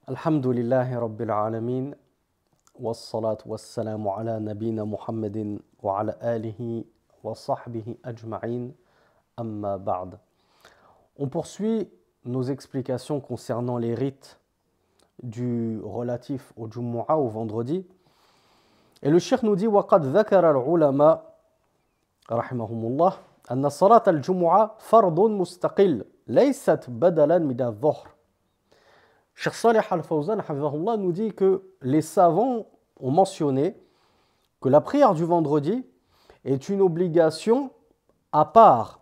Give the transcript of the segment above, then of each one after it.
Alhamdulillahi Rabbil Alamin, wassalatu wassalamu ala nabina Muhammadin wa ala alihi wa sahbihi ajma'in, amma ba'd. On poursuit nos explications concernant les rites du relatif au Jumu'ah, au vendredi. Et le cheikh nous dit وَقَدْ ذَكَرَ الْعُلَمَاء رحمهم الله أن صلاة الجمعة فرض مستقل ليست بدلا من الظهر. Cheikh Saleh Al-Fawzan hafidhahullah nous dit que les savants ont mentionné que la prière du vendredi est une obligation à part.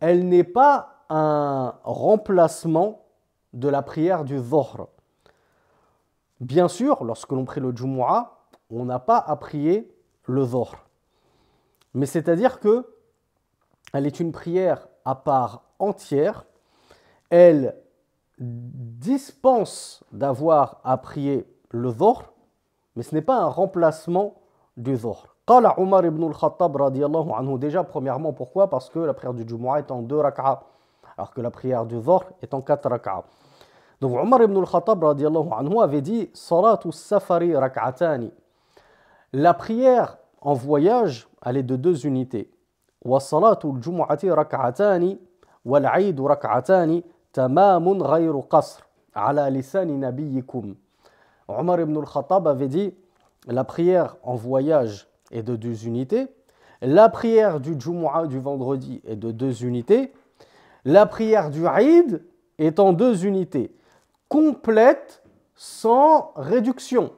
Elle n'est pas un remplacement de la prière du Dhuhr. Bien sûr, lorsque l'on prie le Jumu'ah, on n'a pas à prier le Dhuhr. Mais c'est-à-dire que elle est une prière à part entière. Elle dispense d'avoir à prier le Dhuhr, mais ce n'est pas un remplacement du Dhuhr. Qala Umar ibn al-Khattab radiyallahu anhu. Déjà, premièrement, pourquoi? Parce que la prière du Jumu'ah est en 2 rak'a, alors que la prière du Dhuhr est en 4 rak'a. Donc Umar ibn al-Khattab radiyallahu anhu avait dit Salatu safari rak'atani. La prière en voyage, elle est de 2 unités. Wa salatu al-jumu'ati rak'atani wal 'aid rak'atani tamamun ghayru qasr ala lisani nabiyyikum. Omar ibn al-Khattab avait dit la prière en voyage est de 2 unités, la prière du Jumu'ah du vendredi est de 2 unités, la prière du Eid est en 2 unités, complète sans réduction.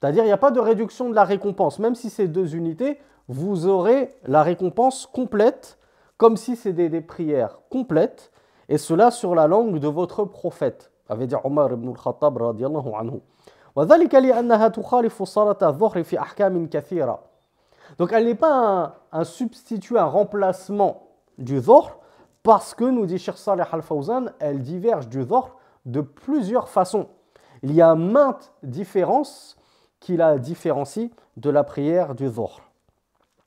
C'est-à-dire il n'y a pas de réduction de la récompense. Même si c'est 2 unités, vous aurez la récompense complète, comme si c'était des prières complètes, et cela sur la langue de votre prophète, avait dit Omar ibn al-Khattab radiyallahu anhu. وذلك لأنها تخالف صلاة الظهر في أحكام كثيرة. Donc elle n'est pas un substitut, un remplacement du Dhuhr, parce que, nous dit Cheikh Saleh Al-Fawzan, elle diverge du Dhuhr de plusieurs façons. Il y a maintes différences qui la différencient de la prière du Dhuhr.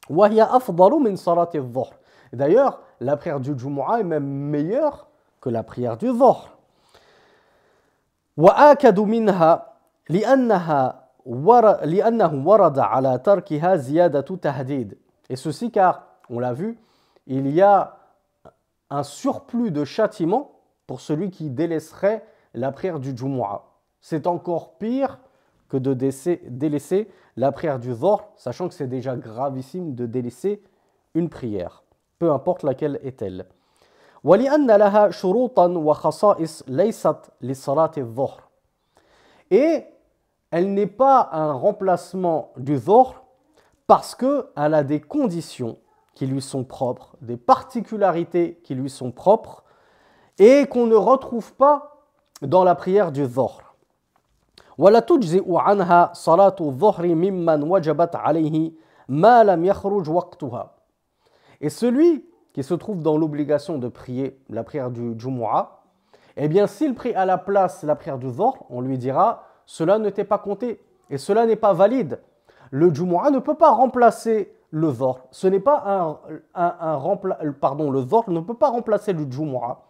وهي أفضل من صلاة الظهر. D'ailleurs, la prière du Jumu'ah est même meilleure que la prière du Dhuhr. وآكد منها لأنه ورد على تركها زيادة تهديد. Et ceci car, on l'a vu, il y a un surplus de châtiment pour celui qui délaisserait la prière du Jumu'ah. C'est encore pire que de délaisser la prière du Dhuhr, sachant que c'est déjà gravissime de délaisser une prière, peu importe laquelle est-elle. وَلِأَنَّ لَهَا شُرُوطًا وَخَصَائِص لَيْسَتْ لِصَلَاةِ الظُّهْرِ. Et elle n'est pas un remplacement du Dhuhr parce qu'elle a des conditions qui lui sont propres, des particularités qui lui sont propres et qu'on ne retrouve pas dans la prière du Dhuhr. وَلَا تُجْزِئُ عَنْهَا صَلَاةُ الظُّهْرِ مِمَّنْ وَجَبَتْ عَلَيْهِ مَا لَمْ يَخْرُجْ وَقْتُهَا. Et celui qui se trouve dans l'obligation de prier la prière du Jumu'ah, eh bien s'il prie à la place la prière du Dhuhr, on lui dira cela ne t'est pas compté et cela n'est pas valide. Le Jumu'ah ne peut pas remplacer le Dhuhr. Ce n'est pas le Dhuhr ne peut pas remplacer le Jumu'ah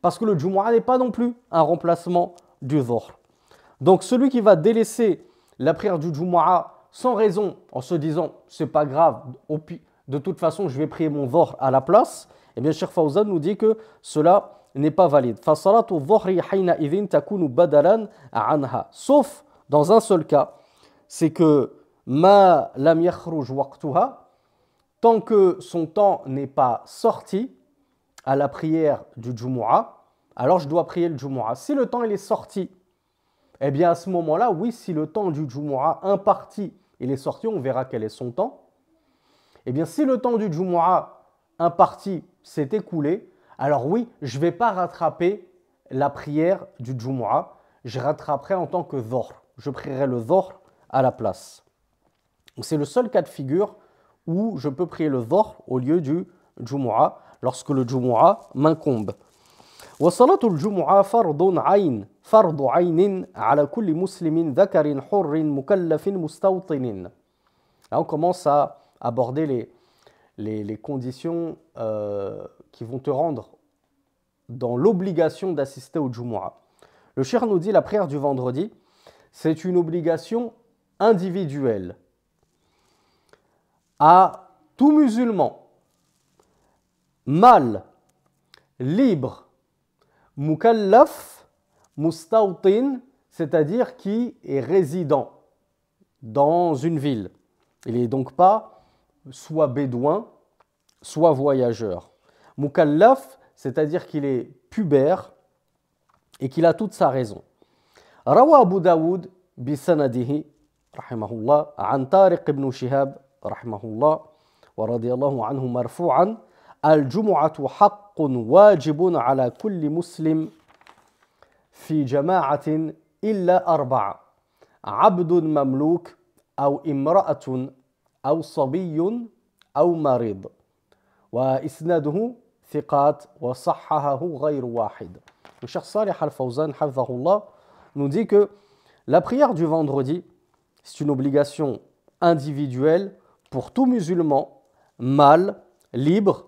parce que le Jumu'ah n'est pas non plus un remplacement du Dhuhr. Donc celui qui va délaisser la prière du Jumu'ah sans raison en se disant c'est pas grave, de toute façon je vais prier mon Dhuhr à la place, eh bien Cheikh Fawzan nous dit que cela n'est pas valide. Sauf dans un seul cas, c'est que ma lam yakhruj waqtuha, tant que son temps n'est pas sorti à la prière du Jumu'ah, alors je dois prier le Jumu'ah. Si le temps il est sorti, eh bien à ce moment-là, oui, si le temps du Jumu'ah imparti il est sorti, on verra quel est son temps. Eh bien si le temps du Jumu'ah imparti s'est écoulé, alors oui, je ne vais pas rattraper la prière du Jumu'ah, je rattraperai en tant que Dhuhr. Je prierai le Dhuhr à la place. C'est le seul cas de figure où je peux prier le Dhuhr au lieu du Jumu'ah, lorsque le Jumu'ah m'incombe. وصلاة الجمعة فرض عين على كل مسلم ذكر حر مكلف مستوطن. Là on commence à aborder les conditions qui vont te rendre dans l'obligation d'assister au Jumu'ah. Le cheikh nous dit la prière du vendredi, c'est une obligation individuelle à tout musulman, mâle, libre, mukallaf, mustawtin, c'est-à-dire qui est résident dans une ville. Il n'est donc pas soit bédouin, soit voyageur. Mukallaf, c'est-à-dire qu'il est pubère et qu'il a toute sa raison. Rawa Abu Daoud bisanadihi, rahimahullah, an Tariq ibn Shihab, rahimahullah, wa radiyallahu anhu marfu'an, al-jumu'atu haqqun wajibun ala kulli muslim fi jama'atin illa arba'a. Abdun mamluk, أو امرأة أو صبي أو مريض وإسناده ثقات وصححه غير واحد. Le cheikh Salih Al-Fawzan hafidhahullah nous dit que la prière du vendredi, c'est une obligation individuelle pour tout musulman, mâle, libre,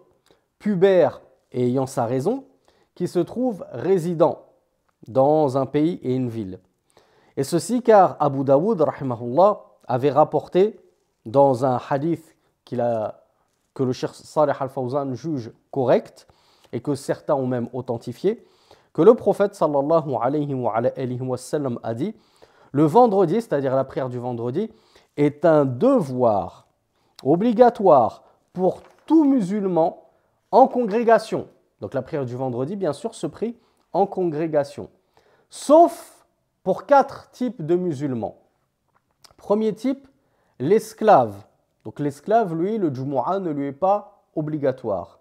pubère et ayant sa raison, qui se trouve résident dans un pays et une ville. Et ceci car Abu Daoud, rahimahullah, avait rapporté dans un hadith que le cheikh Salih Al-Fawzan juge correct et que certains ont même authentifié, que le prophète sallallahu alayhi wa sallam a dit le vendredi, c'est-à-dire la prière du vendredi, est un devoir obligatoire pour tout musulman en congrégation. Donc la prière du vendredi, bien sûr, se prie en congrégation, sauf pour 4 types de musulmans. Premier type, l'esclave. Donc l'esclave, lui, le Jumu'ah ne lui est pas obligatoire.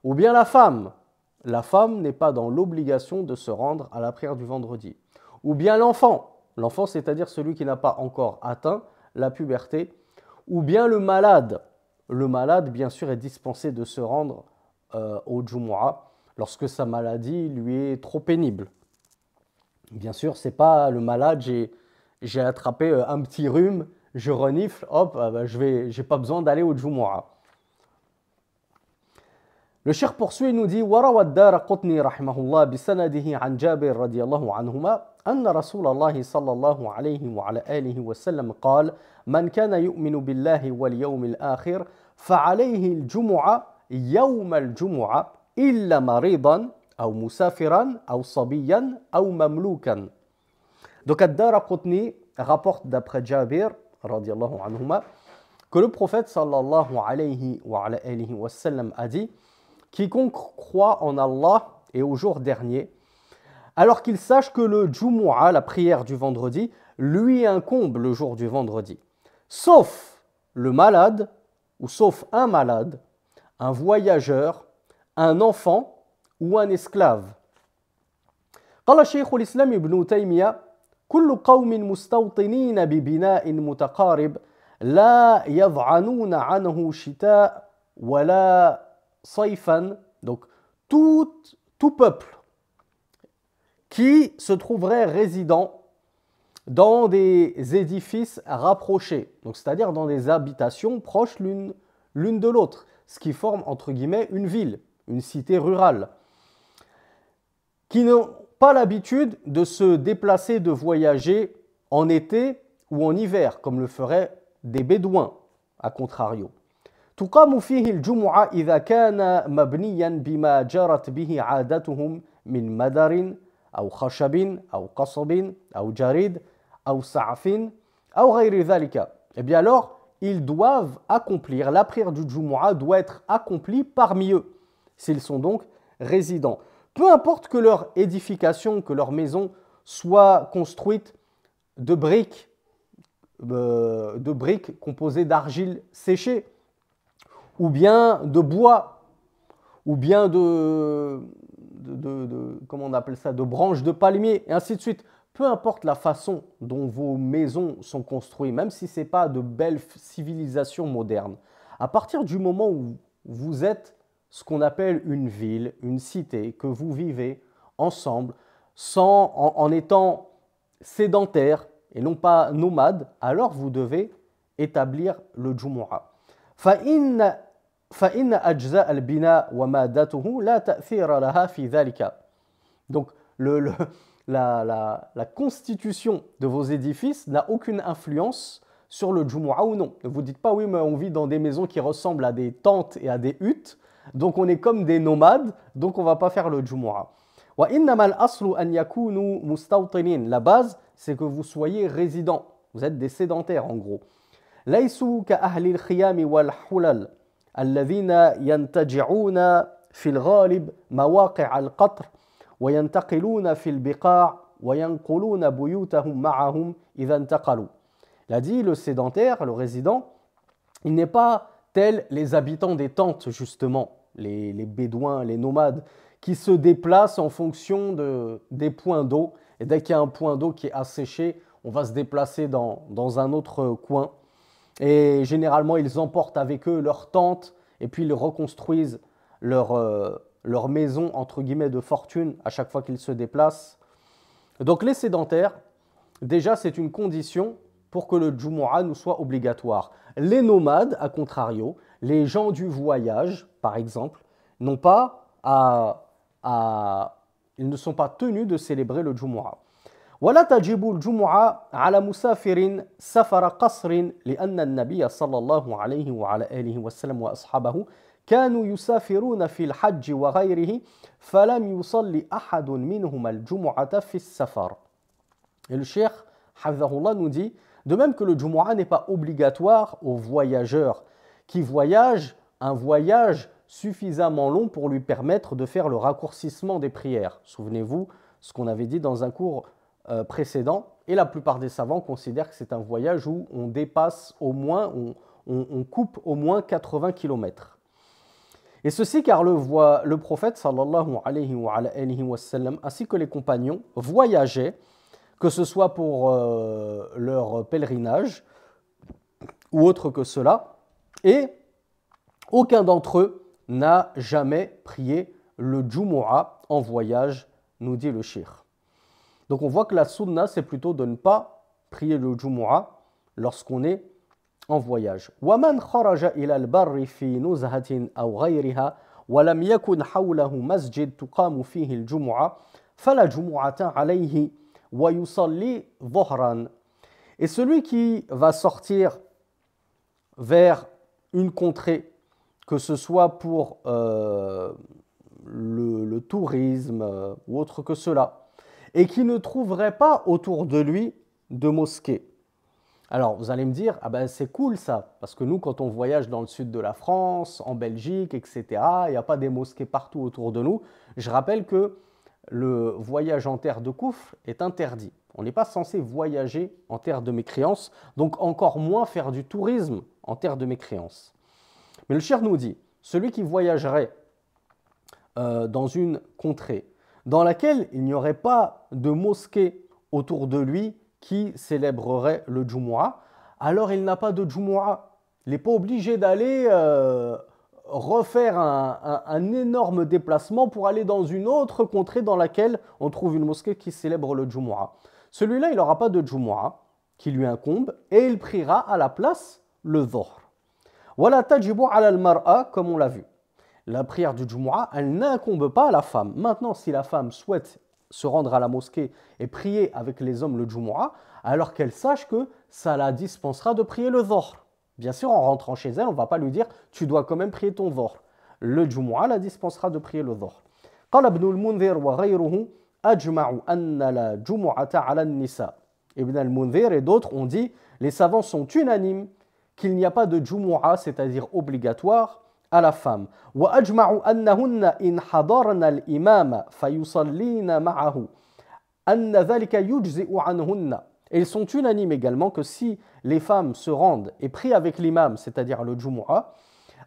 Ou bien la femme. La femme n'est pas dans l'obligation de se rendre à la prière du vendredi. Ou bien l'enfant. L'enfant, c'est-à-dire celui qui n'a pas encore atteint la puberté. Ou bien le malade. Le malade, bien sûr, est dispensé de se rendre au Jumu'ah lorsque sa maladie lui est trop pénible. Bien sûr, c'est pas le malade, j'ai attrapé un petit rhume, je renifle, hop, j'ai pas besoin d'aller au Jumu'ah. Le cheikh poursuit et nous dit وروى الدارقطني رحمه الله بسنده عن جابر رضي الله عنهما أن رسول الله صلى الله عليه وعلى آله وسلم قال من كان يؤمن بالله واليوم الآخر فعليه الجمعة يوم الجمعة إلا مريضا أو مسافرا أو صبيا أو مملوكا. Donc Ad-Daraqutni rapporte d'après Jabir radiyallahu anhuma que le prophète sallallahu alayhi wa sallam a dit quiconque croit en Allah et au jour dernier, alors qu'il sache que le Jumu'ah, la prière du vendredi, lui incombe le jour du vendredi, sauf le malade ou sauf un malade, un voyageur, un enfant ou un esclave. قال شيخ الإسلام ابن تيمية كل قوم مستوطنين ببناء متقارب لا يضعنون عنه شتاء ولا صيفا. Donc tout peuple qui se trouverait résident dans des édifices rapprochés, donc c'est-à-dire dans des habitations proches l'une de l'autre, ce qui forme entre guillemets une ville, une cité rurale, qui n'ont pas l'habitude de se déplacer, de voyager en été ou en hiver, comme le feraient des bédouins, à contrario. تقام فيه الجمعة إذا كان مبنيا بما جرت به عادتهم من مدر أو خشب أو قصب أو جريد أو سعف أو غير ذلك. Eh bien alors, ils doivent accomplir, la prière du Jumu'ah doit être accomplie parmi eux, s'ils sont donc résidents. Peu importe que leur édification, que leur maison soit construite de briques composées d'argile séchée, ou bien de bois, ou bien comment on appelle ça, de branches de palmier, et ainsi de suite. Peu importe la façon dont vos maisons sont construites, même si ce n'est pas de belles civilisations modernes, à partir du moment où vous êtes ce qu'on appelle une ville, une cité, que vous vivez ensemble, en étant sédentaire et non pas nomade, alors vous devez établir le Jumu'ah. فإن أجزاء البناء ومادته لا تأثير لها في ذلك. Donc la constitution de vos édifices n'a aucune influence sur le Jumu'ah ou non. Ne vous dites pas, oui, mais on vit dans des maisons qui ressemblent à des tentes et à des huttes, donc on est comme des nomades, donc on ne va pas faire le Jumu'ah. Wa innamal aslu an yakunu mustawtinin. La base, c'est que vous soyez résidents. Vous êtes des sédentaires en gros. Laysu ka ahli al-khiyam wal hulal alladhina yantaji'una fi al-ghalib mawaqi' al-qatr wa yantaqiluna fi al-biqa' wa yanquluna buyutahum ma'ahum idha intaqalu. Il a dit le sédentaire, le résident, il n'est pas tel les habitants des tentes justement, les bédouins, les nomades, qui se déplacent en fonction des points d'eau. Et dès qu'il y a un point d'eau qui est asséché, on va se déplacer dans un autre coin. Et généralement, ils emportent avec eux leur tente et puis ils reconstruisent leur maison, entre guillemets, de fortune à chaque fois qu'ils se déplacent. Donc les sédentaires, déjà, c'est une condition pour que le Jumu'ah nous soit obligatoire. Les nomades, à contrario, les gens du voyage, par exemple, n'ont pas ils ne sont pas tenus de célébrer le Jumu'ah. ولا تجب الجمعة على مسافر سفر قصر لأن النبي صلى الله عليه وعلى آله وسلم وأصحابه كانوا يسافرون في الحج وغيره فلم يصلي أحد منهم الجمعة في السفر. Et le cheikh, Hafidhahullah, nous dit, de même que le Jumu'ah n'est pas obligatoire aux voyageurs qui voyagent un voyage suffisamment long pour lui permettre de faire le raccourcissement des prières. Souvenez-vous ce qu'on avait dit dans un cours précédent, et la plupart des savants considèrent que c'est un voyage où on dépasse au moins, on coupe au moins 80 km. Et ceci car le prophète sallallahu alayhi wa sallam ainsi que les compagnons voyageaient, que ce soit pour leur pèlerinage ou autre que cela, et aucun d'entre eux n'a jamais prié le Jumu'ah en voyage, nous dit le cheikh. Donc on voit que la sunna, c'est plutôt de ne pas prier le Jumu'ah lorsqu'on est en voyage. وَمَنْ خَرَجَ إِلَى الْبَرِّ فِي نُزْهَةٍ أَوْ غَيْرِهَا وَلَمْ يَكُنْ حَوْلَهُ مَسْجِدٌ تُقَامُ فِيهِ الْجُمُعَةُ فَلَا جُمُعَةَ عَلَيْهِ وَيُصَلِّي ظُهْرًا. Et celui qui va sortir vers une contrée, que ce soit pour le tourisme ou autre que cela, et qui ne trouverait pas autour de lui de mosquée. Alors vous allez me dire, ah ben c'est cool ça, parce que nous quand on voyage dans le sud de la France, en Belgique, etc., il n'y a pas des mosquées partout autour de nous. Je rappelle que le voyage en terre de Koufr est interdit. On n'est pas censé voyager en terre de mécréance, donc encore moins faire du tourisme en terre de mécréance. Mais le cheikh nous dit, celui qui voyagerait dans une contrée dans laquelle il n'y aurait pas de mosquée autour de lui qui célébrerait le Jumu'ah, alors il n'a pas de Jumu'ah. Il n'est pas obligé d'aller refaire un énorme déplacement pour aller dans une autre contrée dans laquelle on trouve une mosquée qui célèbre le Jumu'ah. Celui-là, il n'aura pas de Jumu'ah qui lui incombe et il priera à la place le Dhuhr. Wala tajibu ala al-mar'a, comme on l'a vu. La prière du Jumu'ah, elle n'incombe pas à la femme. Maintenant, si la femme souhaite se rendre à la mosquée et prier avec les hommes le Jumu'ah, alors qu'elle sache que ça la dispensera de prier le Dhuhr. Bien sûr, en rentrant chez elle, on ne va pas lui dire « tu dois quand même prier ton Dhuhr ». Le Jumu'ah la dispensera de prier le Dhuhr. قال ابن المنذر وغيره أجمع أن لا جمعة على النساء. Ibn al-Mundhir et d'autres ont dit « les savants sont unanimes qu'il n'y a pas de Jumu'ah, c'est-à-dire obligatoire, à la femme. وأجمعوا أنهن إن حضرن الإمام فيصلين معه أن ذلك يجزئ عنهن. Et ils sont unanimes également que si les femmes se rendent et prient avec l'imam, c'est-à-dire le Jumu'ah,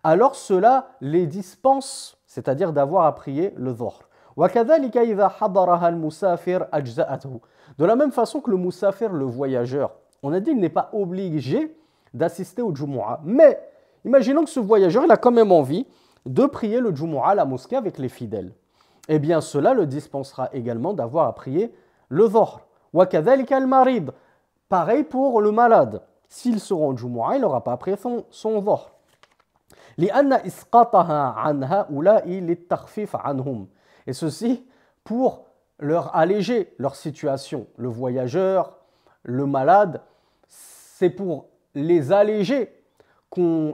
alors cela les dispense, c'est-à-dire d'avoir à prier le Dhuhr. وكذلك إذا حضرها المسافر أجزأته. De la même façon que le musafir, le voyageur, on a dit qu'il n'est pas obligé d'assister au Jumu'ah. Mais imaginons que ce voyageur, il a quand même envie de prier le Jumu'ah à la mosquée avec les fidèles. Eh bien, cela le dispensera également d'avoir à prier le Dhuhr. وَكَذَلِكَ الْمَرِيض. Pareil pour le malade. S'il se rend au Jumu'ah, il n'aura pas à prier son Dhuhr. لِأَنَّ إِسْقَاطَهَا عَنْ هَؤُلَاءِ لِلتَّخْفِيفِ عَنْهُمْ. Et ceci pour leur alléger leur situation. Le voyageur, le malade, c'est pour les alléger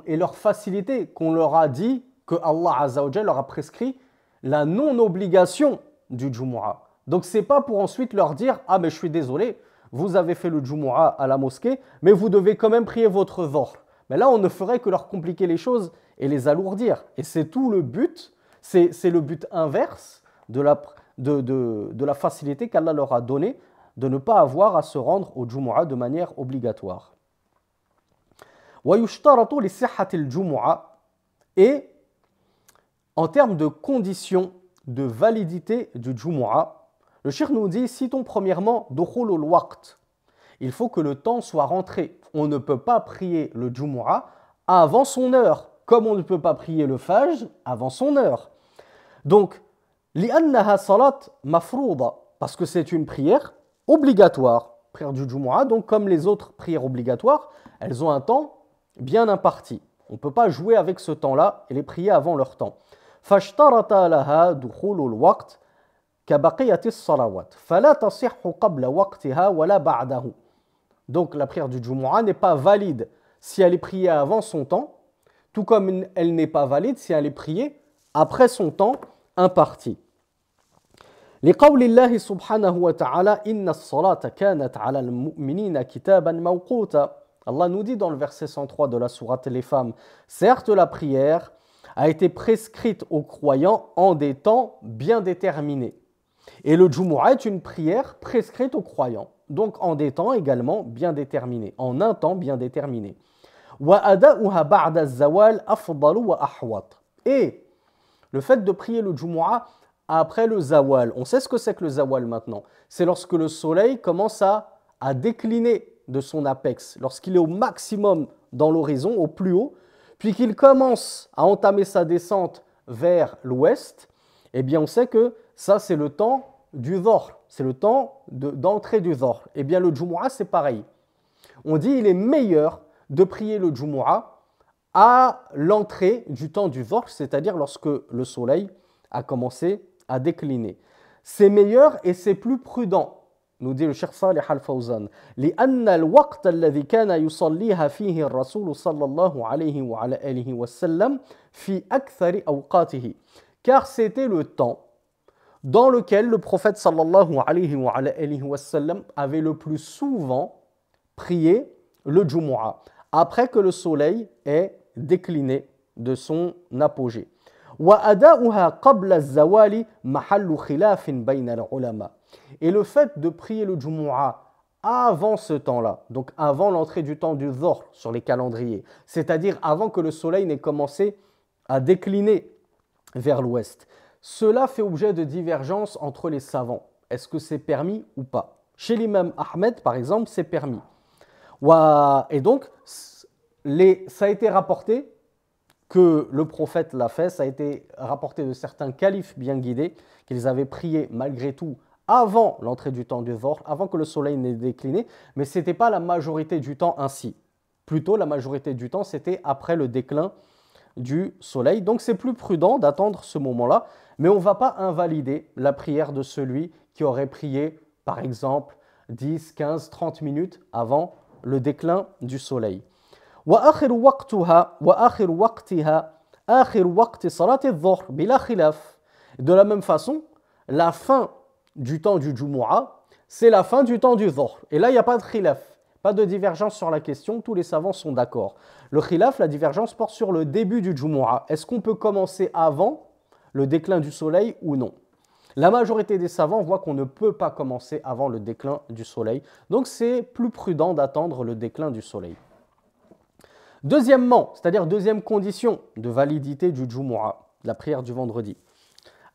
et leur faciliter qu'on leur a dit que Allah Azza wa Jalla leur a prescrit la non-obligation du Jumu'ah. Donc ce n'est pas pour ensuite leur dire « Ah mais je suis désolé, vous avez fait le Jumu'ah à la mosquée, mais vous devez quand même prier votre Dhuhr. » Mais là on ne ferait que leur compliquer les choses et les alourdir. Et c'est tout le but, c'est le but inverse de la facilité qu'Allah leur a donnée de ne pas avoir à se rendre au Jumu'ah de manière obligatoire. وَيُشْتَرَطُ لِصِحَّةِ الْجُمُعَةِ. Et en termes de conditions de validité du Jumu'ah, le cheikh nous dit, citons premièrement dukhulul waqt. Il faut que le temps soit rentré. On ne peut pas prier le Jumu'ah avant son heure, comme on ne peut pas prier le Fajr avant son heure. Donc, li'annaha salat mafrouda, parce que c'est une prière obligatoire, prière du Jumu'ah, donc comme les autres prières obligatoires, elles ont un temps bien imparti. On ne peut pas jouer avec ce temps-là et les prier avant leur temps. فاشترط لها دخول الوقت كبقية الصلوات فلا تصح قبل وقتها ولا بعده. Donc la prière du Jumu'ah n'est pas valide si elle est priée avant son temps, tout comme elle n'est pas valide si elle est priée après son temps imparti. لقول الله سبحانه وتعالى إن الصلاة كانت على المؤمنين كتابا موقوتا. Allah nous dit dans le verset 103 de la sourate Les Femmes, certes la prière a été prescrite aux croyants en des temps bien déterminés. Et le Jumu'ah est une prière prescrite aux croyants, donc en des temps également bien déterminés, en un temps bien déterminé. وَأَدَاؤُهَا بَعْدَ الزَّوَالِ أَفْضَلُ وَأَحْوَطُ. Et le fait de prier le Jumu'ah après le Zawal, on sait ce que c'est que le Zawal maintenant. C'est lorsque le soleil commence à décliner de son apex, lorsqu'il est au maximum dans l'horizon, au plus haut, puis qu'il commence à entamer sa descente vers l'ouest, eh bien on sait que ça c'est le temps du Dhuhr, c'est le temps d'entrée du Dhuhr. Eh bien le Jumu'ah c'est pareil. On dit il est meilleur de prier le Jumu'ah à l'entrée du temps du Dhuhr, c'est-à-dire lorsque le soleil a commencé à décliner. C'est meilleur et c'est plus prudent. Nous dit le Cheikh Salih Al-Fawzan, لأن الوقت الذي كان يصليها فيه الرسول صلى الله عليه وعلى آله وسلم في أكثر أوقاته. Car c'était le temps dans lequel le prophète sallallahu alayhi wa alayhi wa sallam avait le plus souvent prié le Jumu'ah, après que le soleil ait décliné de son apogée. وأداؤها قبل الزوال محل خلاف بين العلماء. Et le fait de prier le Jumu'ah avant ce temps-là, donc avant l'entrée du temps du Dhuhr sur les calendriers, c'est-à-dire avant que le soleil n'ait commencé à décliner vers l'ouest, cela fait objet de divergence entre les savants. Est-ce que c'est permis ou pas? Chez l'imam Ahmed, par exemple, c'est permis. Et donc, ça a été rapporté que le prophète l'a fait, ça a été rapporté de certains califes bien guidés, qu'ils avaient prié malgré tout avant l'entrée du temps du Dhuhr, avant que le soleil n'ait décliné, mais ce n'était pas la majorité du temps ainsi. Plutôt, la majorité du temps, c'était après le déclin du soleil. Donc, c'est plus prudent d'attendre ce moment-là, mais on ne va pas invalider la prière de celui qui aurait prié, par exemple, 10, 15, 30 minutes avant le déclin du soleil. وآخر وقتها آخر وقت صلاة الظهر بلا خلاف. De la même façon, la fin du temps du Jumu'ah, c'est la fin du temps du Dhuhr. Et là, il n'y a pas de khilaf, pas de divergence sur la question, tous les savants sont d'accord. Le khilaf, la divergence porte sur le début du Jumu'ah. Est-ce qu'on peut commencer avant le déclin du soleil ou non? La majorité des savants voient qu'on ne peut pas commencer avant le déclin du soleil. Donc c'est plus prudent d'attendre le déclin du soleil. Deuxièmement, c'est-à-dire deuxième condition de validité du Jumu'ah, la prière du vendredi.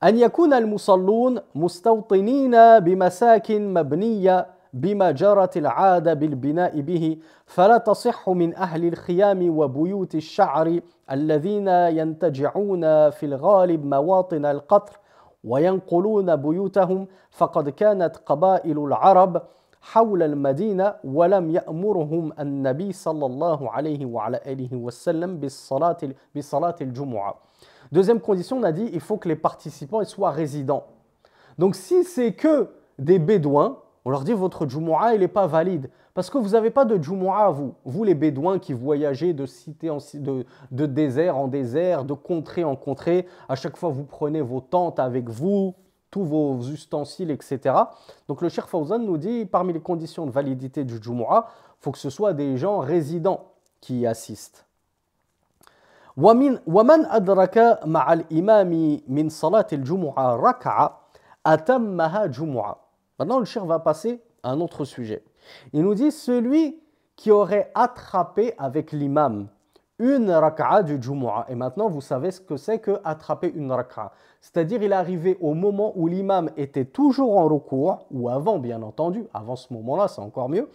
أن يكون المصلون مستوطنين بمساكن مبنية بما جرت العادة بالبناء به فلا تصح من أهل الخيام وبيوت الشعر الذين ينتجعون في الغالب مواطن القطر وينقلون بيوتهم فقد كانت قبائل العرب حول المدينة ولم يأمرهم النبي صلى الله عليه وعلى آله وسلم بالصلاة الجمعة. Deuxième condition, on a dit il faut que les participants soient résidents. Donc si c'est que des bédouins, on leur dit votre Jumu'ah, il n'est pas valide. Parce que vous n'avez pas de Jumu'ah, vous les bédouins qui voyagez de cité de désert en désert, de contrée en contrée. À chaque fois, vous prenez vos tentes avec vous, tous vos ustensiles, etc. Donc le Cheikh Fawzan nous dit, parmi les conditions de validité du Jumu'ah, il faut que ce soit des gens résidents qui y assistent. ومن أدرك مع الإمام من صلاة الجمعة ركعة أتمها جمعة. Maintenant, le Cheikh va passer à un autre sujet. Il nous dit celui qui aurait attrapé avec l'imam une raka'a du Jumu'ah. Et maintenant, vous savez ce que c'est que attraper une raka'a. C'est-à-dire, il est arrivé au moment où l'imam était toujours en recours, ou avant, bien entendu. Avant ce moment-là, c'est encore mieux.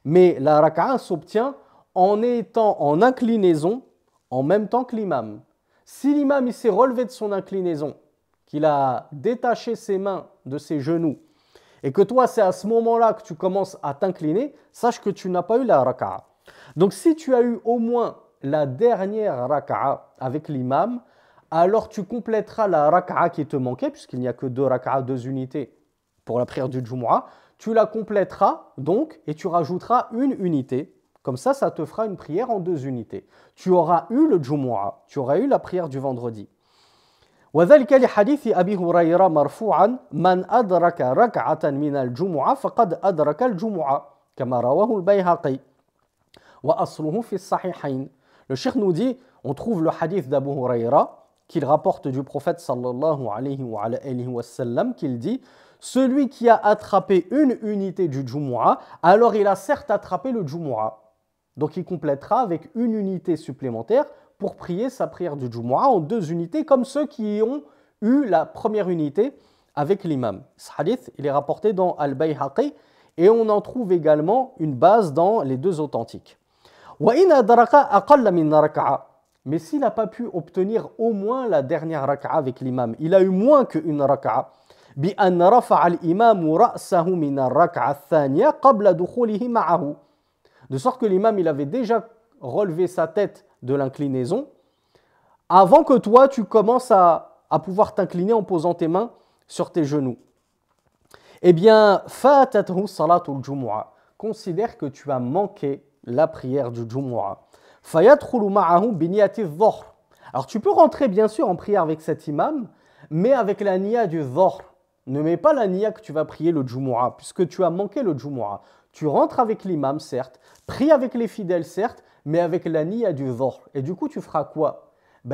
Mais la raka'a s'obtient en étant en inclinaison en même temps que l'imam. Si l'imam s'est relevé de son inclinaison, qu'il a détaché ses mains de ses genoux, et que toi, c'est à ce moment-là que tu commences à t'incliner, sache que tu n'as pas eu la raka'a. Donc, si tu as eu au moins la dernière raka'a avec l'imam, alors tu compléteras la raka'a qui te manquait, puisqu'il n'y a que 2 raka'a, 2 unités pour la prière du Jumu'ah. Tu la compléteras donc et tu rajouteras une unité. Comme ça, ça te fera une prière en 2 unités. Tu auras eu le Jumu'ah, tu auras eu la prière du vendredi. وذلك لحديث أبي هريرة مرفوعا من أدرك ركعة من الجمعة فقد أدرك الجمعة كما رواه البيهقي وأصله في الصحيحين. Le Cheikh nous dit, on trouve le hadith d'Abu Hurayra qu'il rapporte du prophète sallallahu alayhi wa sallam, qu'il dit celui qui a attrapé une unité du Jumu'ah, alors il a certes attrapé le Jumu'ah. Donc il complétera avec une unité supplémentaire pour prier sa prière du Jumu'ah en 2 unités, comme ceux qui ont eu la première unité avec l'imam. Ce hadith, il est rapporté dans Al-Bayhaqi et on en trouve également une base dans les 2 authentiques. وَإِنْ أَدْرَكَ أَقَلَّ مِنْ رَكْعَةٍ. Mais s'il n'a pas pu obtenir au moins la dernière raka'a avec l'imam, il a eu moins qu'une raka'a, بِأَنْ رَفَعَ الْإِمَامُ رَأْسَهُ مِنَ الرَّكْعَةِ الثَّانِيَةِ قَبْلَ دُخُولِهِ مَعَهُ. De sorte que l'imam, il avait déjà relevé sa tête de l'inclinaison avant que toi, tu commences à pouvoir t'incliner en posant tes mains sur tes genoux. Eh bien, فَاتَتْهُ صَلَاةُ الْجُمُعَةِ. Considère que tu as manqué la prière du Jumu'ah. فَيَدْخُلُ مَعَهُ بِنِيَّةِ الظُّهْرِ. Alors, tu peux rentrer bien sûr en prière avec cet imam, mais avec la niya du dhuhr. Ne mets pas la niya que tu vas prier le Jumu'ah, puisque tu as manqué le Jumu'ah. Tu rentres avec l'imam, certes, prie avec les fidèles, certes, mais avec la niya du dhuhr. Et du coup, tu feras quoi?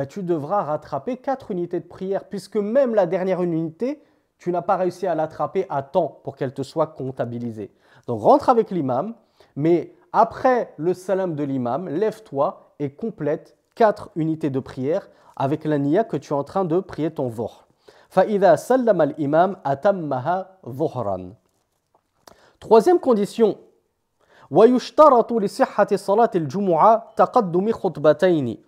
Tu devras rattraper 4 unités de prière, puisque même la dernière unité, tu n'as pas réussi à l'attraper à temps pour qu'elle te soit comptabilisée. Donc, rentre avec l'imam, mais après le salam de l'imam, lève-toi et complète 4 unités de prière avec la niya que tu es en train de prier ton dhuhr. فَإِذَا سَلَّمَ الْإِمَامِ أَتَمَّهَا ظُهْرًا. Troisième condition, وَيُشْتَرَطُ لِصِحَّةِ صَلَاةِ الْجُمُعَةِ تَقَدُّمِ خُطْبَتَيْنِ.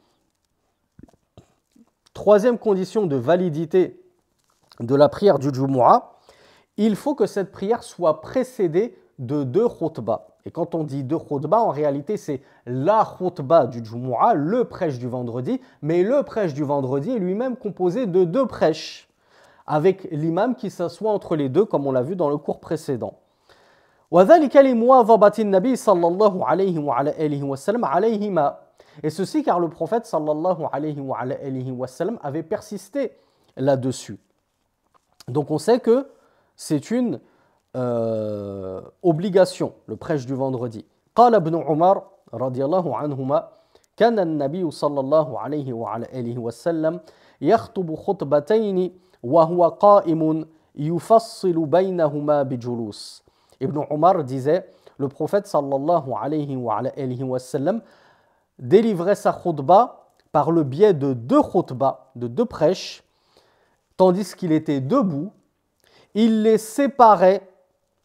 Troisième condition de validité de la prière du Jumu'ah, il faut que cette prière soit précédée de 2 khutbas. Et quand on dit 2 khutbas, en réalité, c'est la khutbah du Jumu'ah, le prêche du vendredi, mais le prêche du vendredi est lui-même composé de 2 prêches, avec l'imam qui s'assoit entre les 2, comme on l'a vu dans le cours précédent. وَذَلِكَ لِمُوَاظَبَةِ النَّبِيِّ صَلَّى اللَّهُ عَلَيْهِ وَعَلَى آلِهِ وَسَلَّمَ عَلَيْهِمَا. Et ceci car le prophète sallallahu alayhi wa sallam avait persisté là-dessus. Donc on sait que c'est une obligation, le prêche du vendredi. قال ابن عمر رضي الله عنهما كان النبي صلى الله عليه وعلى آله وسلم يخطب خطبتين وهو قائم يفصل بينهما بجلوس. Ibn Omar disait, le prophète sallallahu alayhi wa sallam délivrait sa khutbah par le biais de 2 khutbahs, de 2 prêches, tandis qu'il était debout, il les séparait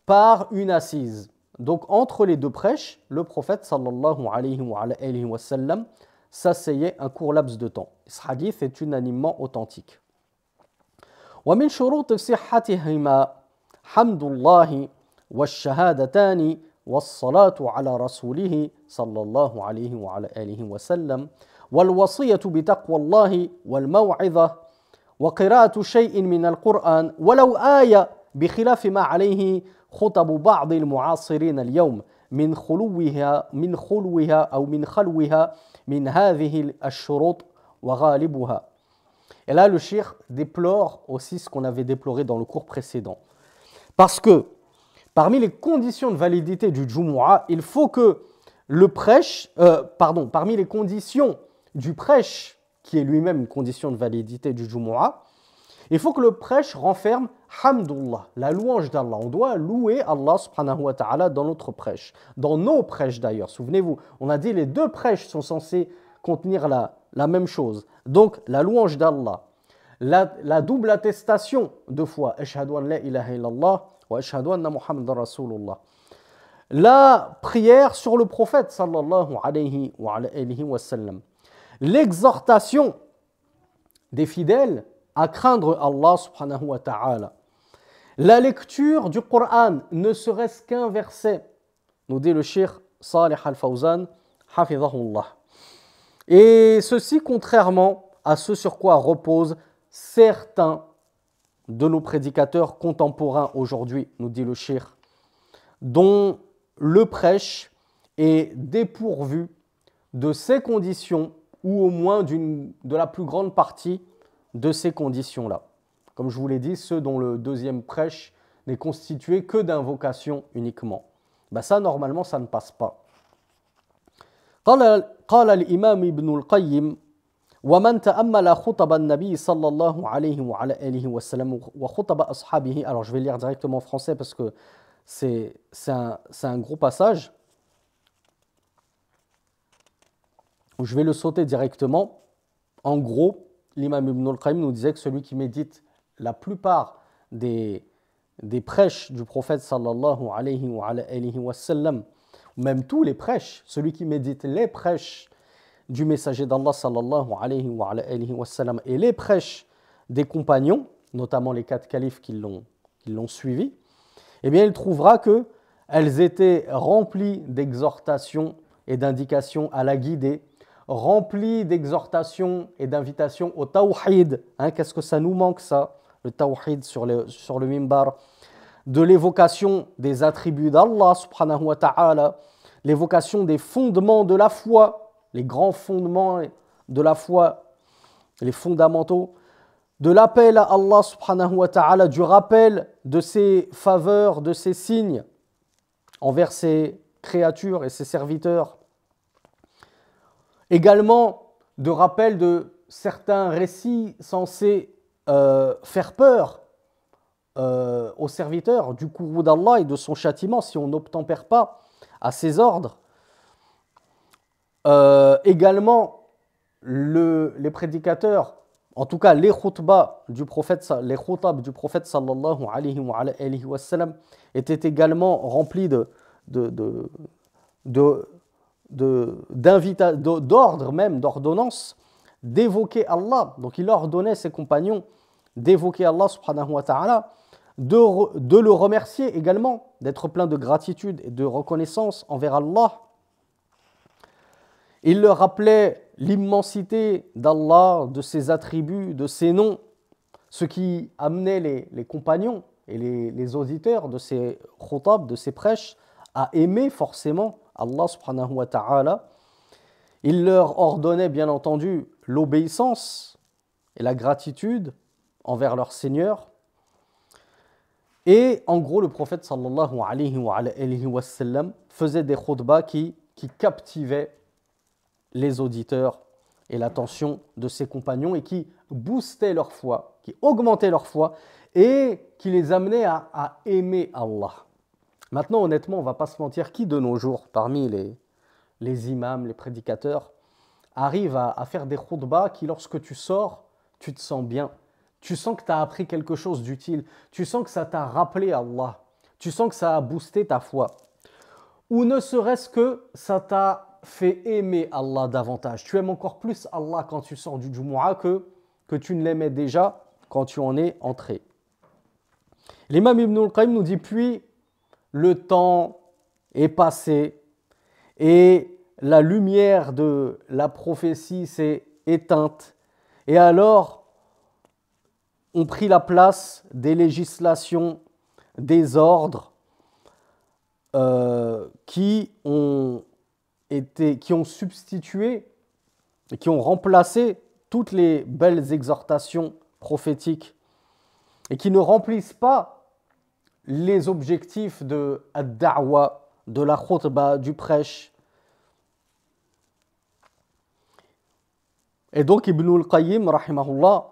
par une assise. Donc entre les 2 prêches, le prophète sallallahu alayhi wa sallam s'asseyait un court laps de temps. Ce hadith est unanimement authentique. ومن شروط صحتهما حمد الله والشهادتان والصلاة على رسوله صلى الله عليه وعلى آله وسلم والوصية بتقوى الله والموعظة وقراءة شيء من القرآن ولو آية بخلاف ما عليه خطب بعض المعاصرين اليوم من خلوها من هذه الشروط وغالبها. Et là, le cheikh déplore aussi ce qu'on avait déploré dans le cours précédent. Parce que parmi les conditions de validité du Jumu'ah, il faut que le prêche, parmi les conditions du prêche, qui est lui-même une condition de validité du Jumu'ah, il faut que le prêche renferme Hamdullah, la louange d'Allah. On doit louer Allah subhanahu wa ta'ala dans notre prêche, dans nos prêches d'ailleurs. Souvenez-vous, on a dit les deux prêches sont censés contenir la même chose. Donc la louange d'Allah, la double attestation de foi, Ashhadu an la ilaha illallah wa ashhadu anna Muhammadan Rasulullah. La prière sur le prophète sallallahu alayhi wa sallam. L'exhortation des fidèles à craindre Allah subhanahu wa ta'ala. La lecture du Coran, ne serait-ce qu'un verset, nous dit le cheikh Salih al-Fawzan, hafidhahullah. Et ceci contrairement à ce sur quoi reposent certains de nos prédicateurs contemporains aujourd'hui, nous dit le cheikh, dont le prêche est dépourvu de ces conditions, ou au moins de la plus grande partie de ces conditions-là. Comme je vous l'ai dit, ceux dont le deuxième prêche n'est constitué que d'invocations uniquement. Ça, normalement, ça ne passe pas. قال الإمام ابن القيم ومن تأمل خطب النبي صلى الله عليه وعلى آله وسلم وخطب أصحابه. Alors, je vais lire directement en français parce que c'est un gros passage. Je vais le sauter directement. En gros, l'imam Ibn al-Qayyim nous disait que celui qui médite la plupart des prêches du prophète sallallahu alayhi wa sallam, ou même tous les prêches, celui qui médite les prêches du messager d'Allah sallallahu alayhi wa sallam et les prêches des compagnons, notamment les 4 califes qui l'ont suivi, eh bien il trouvera qu'elles étaient remplies d'exhortations et d'indications à la guider, remplies d'exhortations et d'invitations au tawhid. Qu'est-ce que ça nous manque ça, le tawhid sur le mimbar, de l'évocation des attributs d'Allah subhanahu wa ta'ala, l'évocation des fondements de la foi, les grands fondements de la foi, les fondamentaux, de l'appel à Allah subhanahu wa ta'ala, du rappel de ses faveurs, de ses signes envers ses créatures et ses serviteurs. Également, de rappel de certains récits censés faire peur aux serviteurs du courroux d'Allah et de son châtiment si on n'obtempère pas à ses ordres. Également, les prédicateurs, en tout cas les khutbas du prophète sallallahu alayhi wa sallam étaient également remplis d'ordres même, d'ordonnances, d'évoquer Allah. Donc il ordonnait ses compagnons d'évoquer Allah subhanahu wa ta'ala, de le remercier également, d'être plein de gratitude et de reconnaissance envers Allah. Il leur rappelait l'immensité d'Allah, de ses attributs, de ses noms, ce qui amenait les compagnons et les auditeurs de ces khutab, de ces prêches, à aimer forcément Allah subhanahu wa ta'ala. Il leur ordonnait bien entendu l'obéissance et la gratitude envers leur Seigneur. Et en gros, le prophète sallallahu alayhi wa sallam faisait des khutbas qui captivaient les auditeurs et l'attention de ses compagnons et qui boostaient leur foi, qui augmentaient leur foi et qui les amenaient à aimer Allah. Maintenant, honnêtement, on ne va pas se mentir, qui de nos jours, parmi les imams, les prédicateurs, arrive à faire des khutbas qui, lorsque tu sors, tu te sens bien. Tu sens que tu as appris quelque chose d'utile. Tu sens que ça t'a rappelé Allah. Tu sens que ça a boosté ta foi. Ou ne serait-ce que ça t'a fait aimer Allah davantage. Tu aimes encore plus Allah quand tu sors du Jumu'ah que tu ne l'aimais déjà quand tu en es entré. L'imam Ibn al-Qayyim nous dit, puis le temps est passé et la lumière de la prophétie s'est éteinte. Et alors, ont pris la place des législations, des ordres qui ont substitué et qui ont remplacé toutes les belles exhortations prophétiques et qui ne remplissent pas les objectifs de ad-da'wa, de la khutbah, du prêche. Et donc Ibn al-Qayyim, rahimahullah,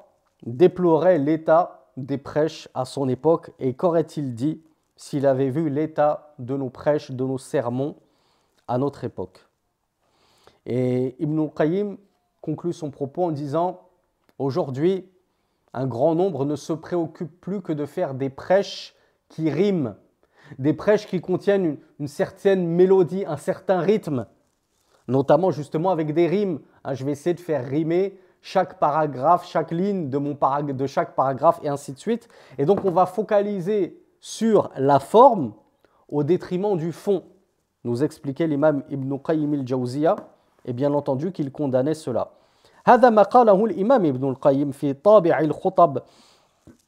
déplorait l'état des prêches à son époque. Et qu'aurait-il dit s'il avait vu l'état de nos prêches, de nos sermons à notre époque? Et Ibn al-Qayyim conclut son propos en disant « Aujourd'hui, un grand nombre ne se préoccupe plus que de faire des prêches qui riment, des prêches qui contiennent une certaine mélodie, un certain rythme, notamment justement avec des rimes. Je vais essayer de faire rimer chaque paragraphe, chaque ligne de chaque paragraphe et ainsi de suite. Et donc on va focaliser sur la forme au détriment du fond. » Nous expliquait l'imam Ibn Qayyim al-Jawziyya, et bien entendu qu'il condamnait cela. هذا ما قاله الإمام ابن القيم في طابع الخطب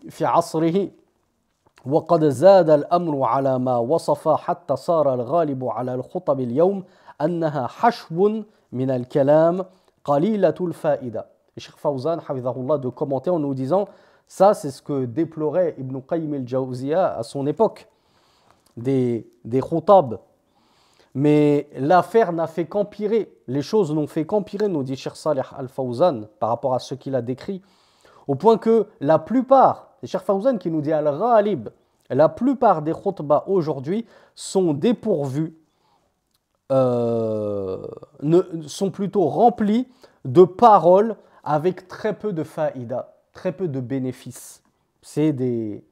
في عصره وقد زاد الأمر على ما وصف حتى صار الغالب على الخطب اليوم أنها حشو من الكلام قليلة الفائدة. Et Cheikh Fawzan, hafidhahullah, de commenter en nous disant ça c'est ce que déplorait Ibn Qayyim al-Jawziyya à son époque des khutab. Mais l'affaire n'a fait qu'empirer, les choses n'ont fait qu'empirer, nous dit Cheikh Saleh Al-Fawzan, par rapport à ce qu'il a décrit, au point que la plupart, c'est Cheikh Fawzan qui nous dit Al-Ghalib, la plupart des khutbas aujourd'hui sont dépourvus, sont plutôt remplis de paroles avec très peu de faïda, très peu de bénéfices. C'est des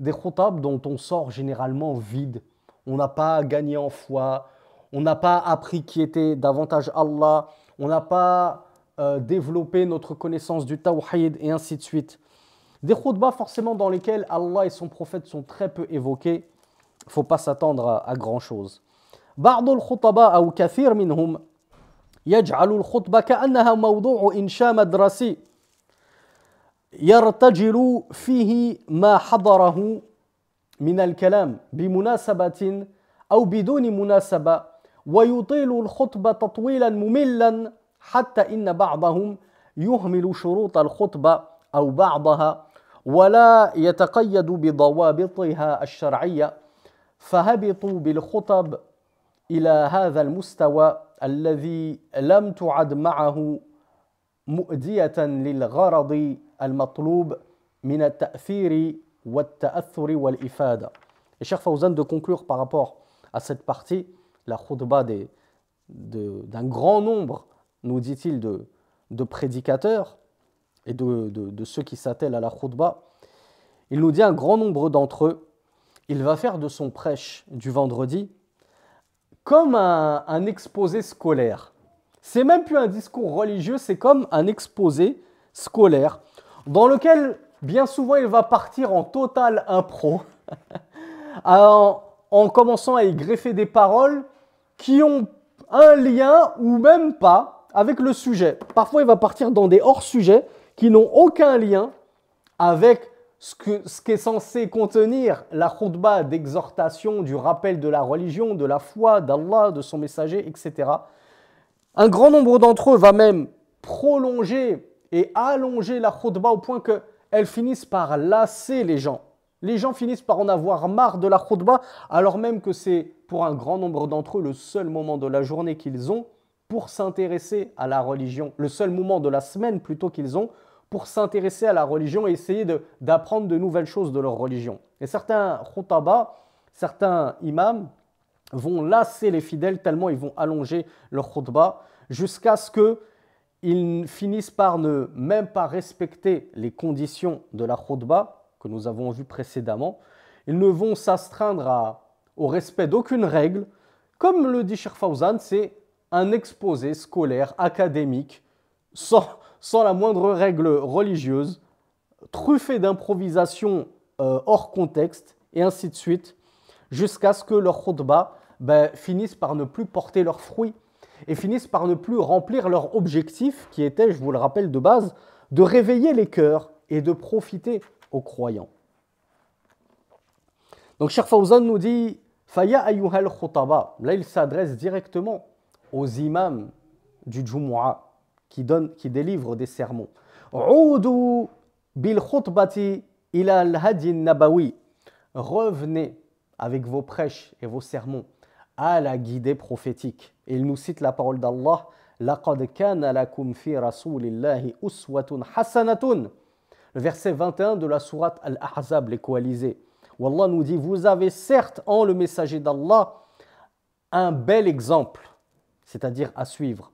khutab dont on sort généralement vide. On n'a pas gagné en foi, on n'a pas appris qui était davantage Allah, on n'a pas développé notre connaissance du tawhid et ainsi de suite. Des khutbas forcément dans lesquels Allah et son prophète sont très peu évoqués, il ne faut pas s'attendre à grand chose. بعض الخطباء أو كثير منهم يجعل الخطبة كأنها موضوع إنشاء مدرسي يرتجل فيه ما حضره من الكلام بمناسبة أو بدون مناسبة ويطيل الخطبة تطويلا مملا حتى إن بعضهم يهمل شروط الخطبة أو بعضها ولا يتقيد بضوابطها الشرعية فهبطوا بالخطب إلى هذا المستوى الذي لم تعد معه مؤدية للغرض المطلوب من التأثير والتأثر والإفادة. Et Cheikh Fawzan de conclure par rapport à cette partie, la khutbah d'un grand nombre, nous dit-il, de prédicateurs et de ceux qui s'attellent à la khutbah. Il nous dit un grand nombre d'entre eux, il va faire de son prêche du vendredi comme un exposé scolaire. C'est même plus un discours religieux, c'est comme un exposé scolaire dans lequel bien souvent il va partir en total impro en commençant à y greffer des paroles qui ont un lien ou même pas avec le sujet. Parfois il va partir dans des hors-sujets qui n'ont aucun lien avec ce qu'est censé contenir la khutbah d'exhortation, du rappel de la religion, de la foi, d'Allah, de son messager, etc. Un grand nombre d'entre eux va même prolonger et allonger la khutbah au point qu'elles finissent par lasser les gens. Les gens finissent par en avoir marre de la khutbah, alors même que c'est pour un grand nombre d'entre eux le seul moment de la journée qu'ils ont pour s'intéresser à la religion, le seul moment de la semaine plutôt qu'ils ont pour s'intéresser à la religion et essayer d'apprendre de nouvelles choses de leur religion. Et certains khutaba, certains imams vont lasser les fidèles tellement ils vont allonger leur khutbah jusqu'à ce qu'ils finissent par ne même pas respecter les conditions de la khutbah que nous avons vues précédemment. Ils ne vont s'astreindre au respect d'aucune règle. Comme le dit Cheikh Fawzan, c'est un exposé scolaire, académique, sans la moindre règle religieuse, truffé d'improvisation hors contexte, et ainsi de suite, jusqu'à ce que leur khutbah finissent par ne plus porter leurs fruits et finissent par ne plus remplir leur objectif qui était, je vous le rappelle de base, de réveiller les cœurs et de profiter aux croyants. Donc Cheikh Fawzan nous dit Faya ayyuhal khutaba. Là, il s'adresse directement aux imams du Jumu'ah qui délivrent des sermons. Oudu bil khutbati ila al-hadi nabawi. Revenez avec vos prêches et vos sermons à la guidée prophétique. Et il nous cite la parole d'Allah Laqad kana lakum fi rasulillahi uswatun hasanatun. Le verset 21 de la sourate Al-Ahzab, les coalisés. Où Allah nous dit vous avez certes en le messager d'Allah un bel exemple, c'est-à-dire à suivre.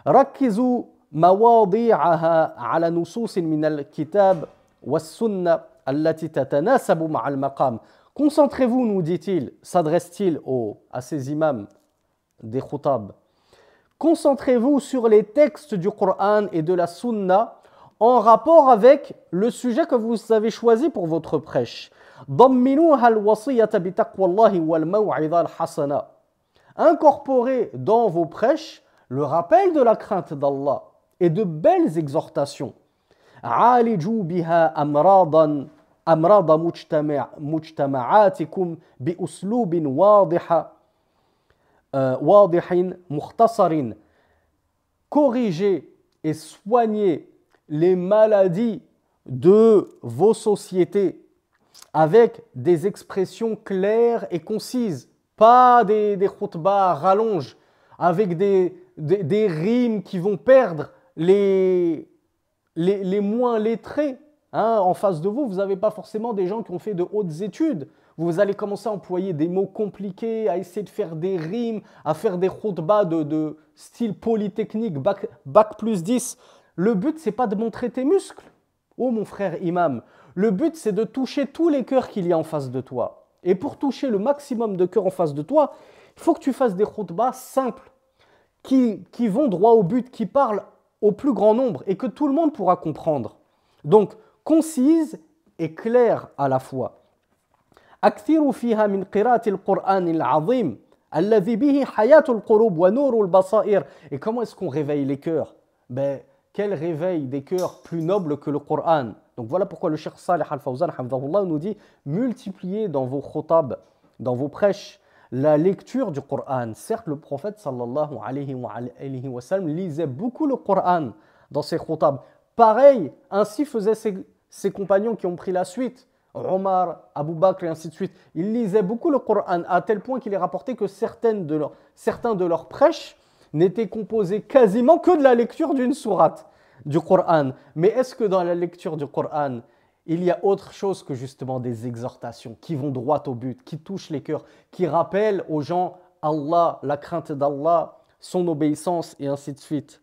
Rakkizu mawadi'aha ala nususin min al-kitab was-sunnah allati tatanasabu ma'al maqam. Concentrez-vous, nous dit-il, s'adresse-t-il à ces imams des khutab. Concentrez-vous sur les textes du Coran et de la Sunna en rapport avec le sujet que vous avez choisi pour votre prêche. Incorporez dans vos prêches le rappel de la crainte d'Allah et de belles exhortations. عالجوا بها أمراض مجتمعاتكم بأسلوب واضح مختصر. Corrigez et soignez les maladies de vos sociétés avec des expressions claires et concises, pas des khutbahs à rallonge, avec des rimes qui vont perdre les moins lettrés. En face de vous, vous n'avez pas forcément des gens qui ont fait de hautes études. Vous allez commencer à employer des mots compliqués, à essayer de faire des rimes, à faire des khutbahs de style polytechnique, bac plus 10. Le but, ce n'est pas de montrer tes muscles. Oh mon frère imam, le but, c'est de toucher tous les cœurs qu'il y a en face de toi. Et pour toucher le maximum de cœurs en face de toi, il faut que tu fasses des khutbahs simples, qui vont droit au but, qui parlent au plus grand nombre et que tout le monde pourra comprendre. Donc, concise et claire à la fois. أكثروا فيها من قراءة القرآن العظيم الذي به حياة القلوب ونور البصائر. Et comment est-ce qu'on réveille les cœurs? Quel réveil des cœurs plus noble que le Coran. Donc voilà pourquoi le Cheikh Salih Al-Fawzan nous dit multipliez dans vos khutab, dans vos prêches, la lecture du Coran. Certes, le prophète sallallahu alayhi wa sallam lisait beaucoup le Coran dans ses khutab. Pareil, ainsi faisaient ses compagnons qui ont pris la suite. Omar, Abu Bakr et ainsi de suite. Ils lisaient beaucoup le Coran à tel point qu'il est rapporté que certains de leurs prêches n'étaient composés quasiment que de la lecture d'une sourate du Coran. Mais est-ce que dans la lecture du Coran, il y a autre chose que justement des exhortations qui vont droit au but, qui touchent les cœurs, qui rappellent aux gens Allah, la crainte d'Allah, son obéissance et ainsi de suite.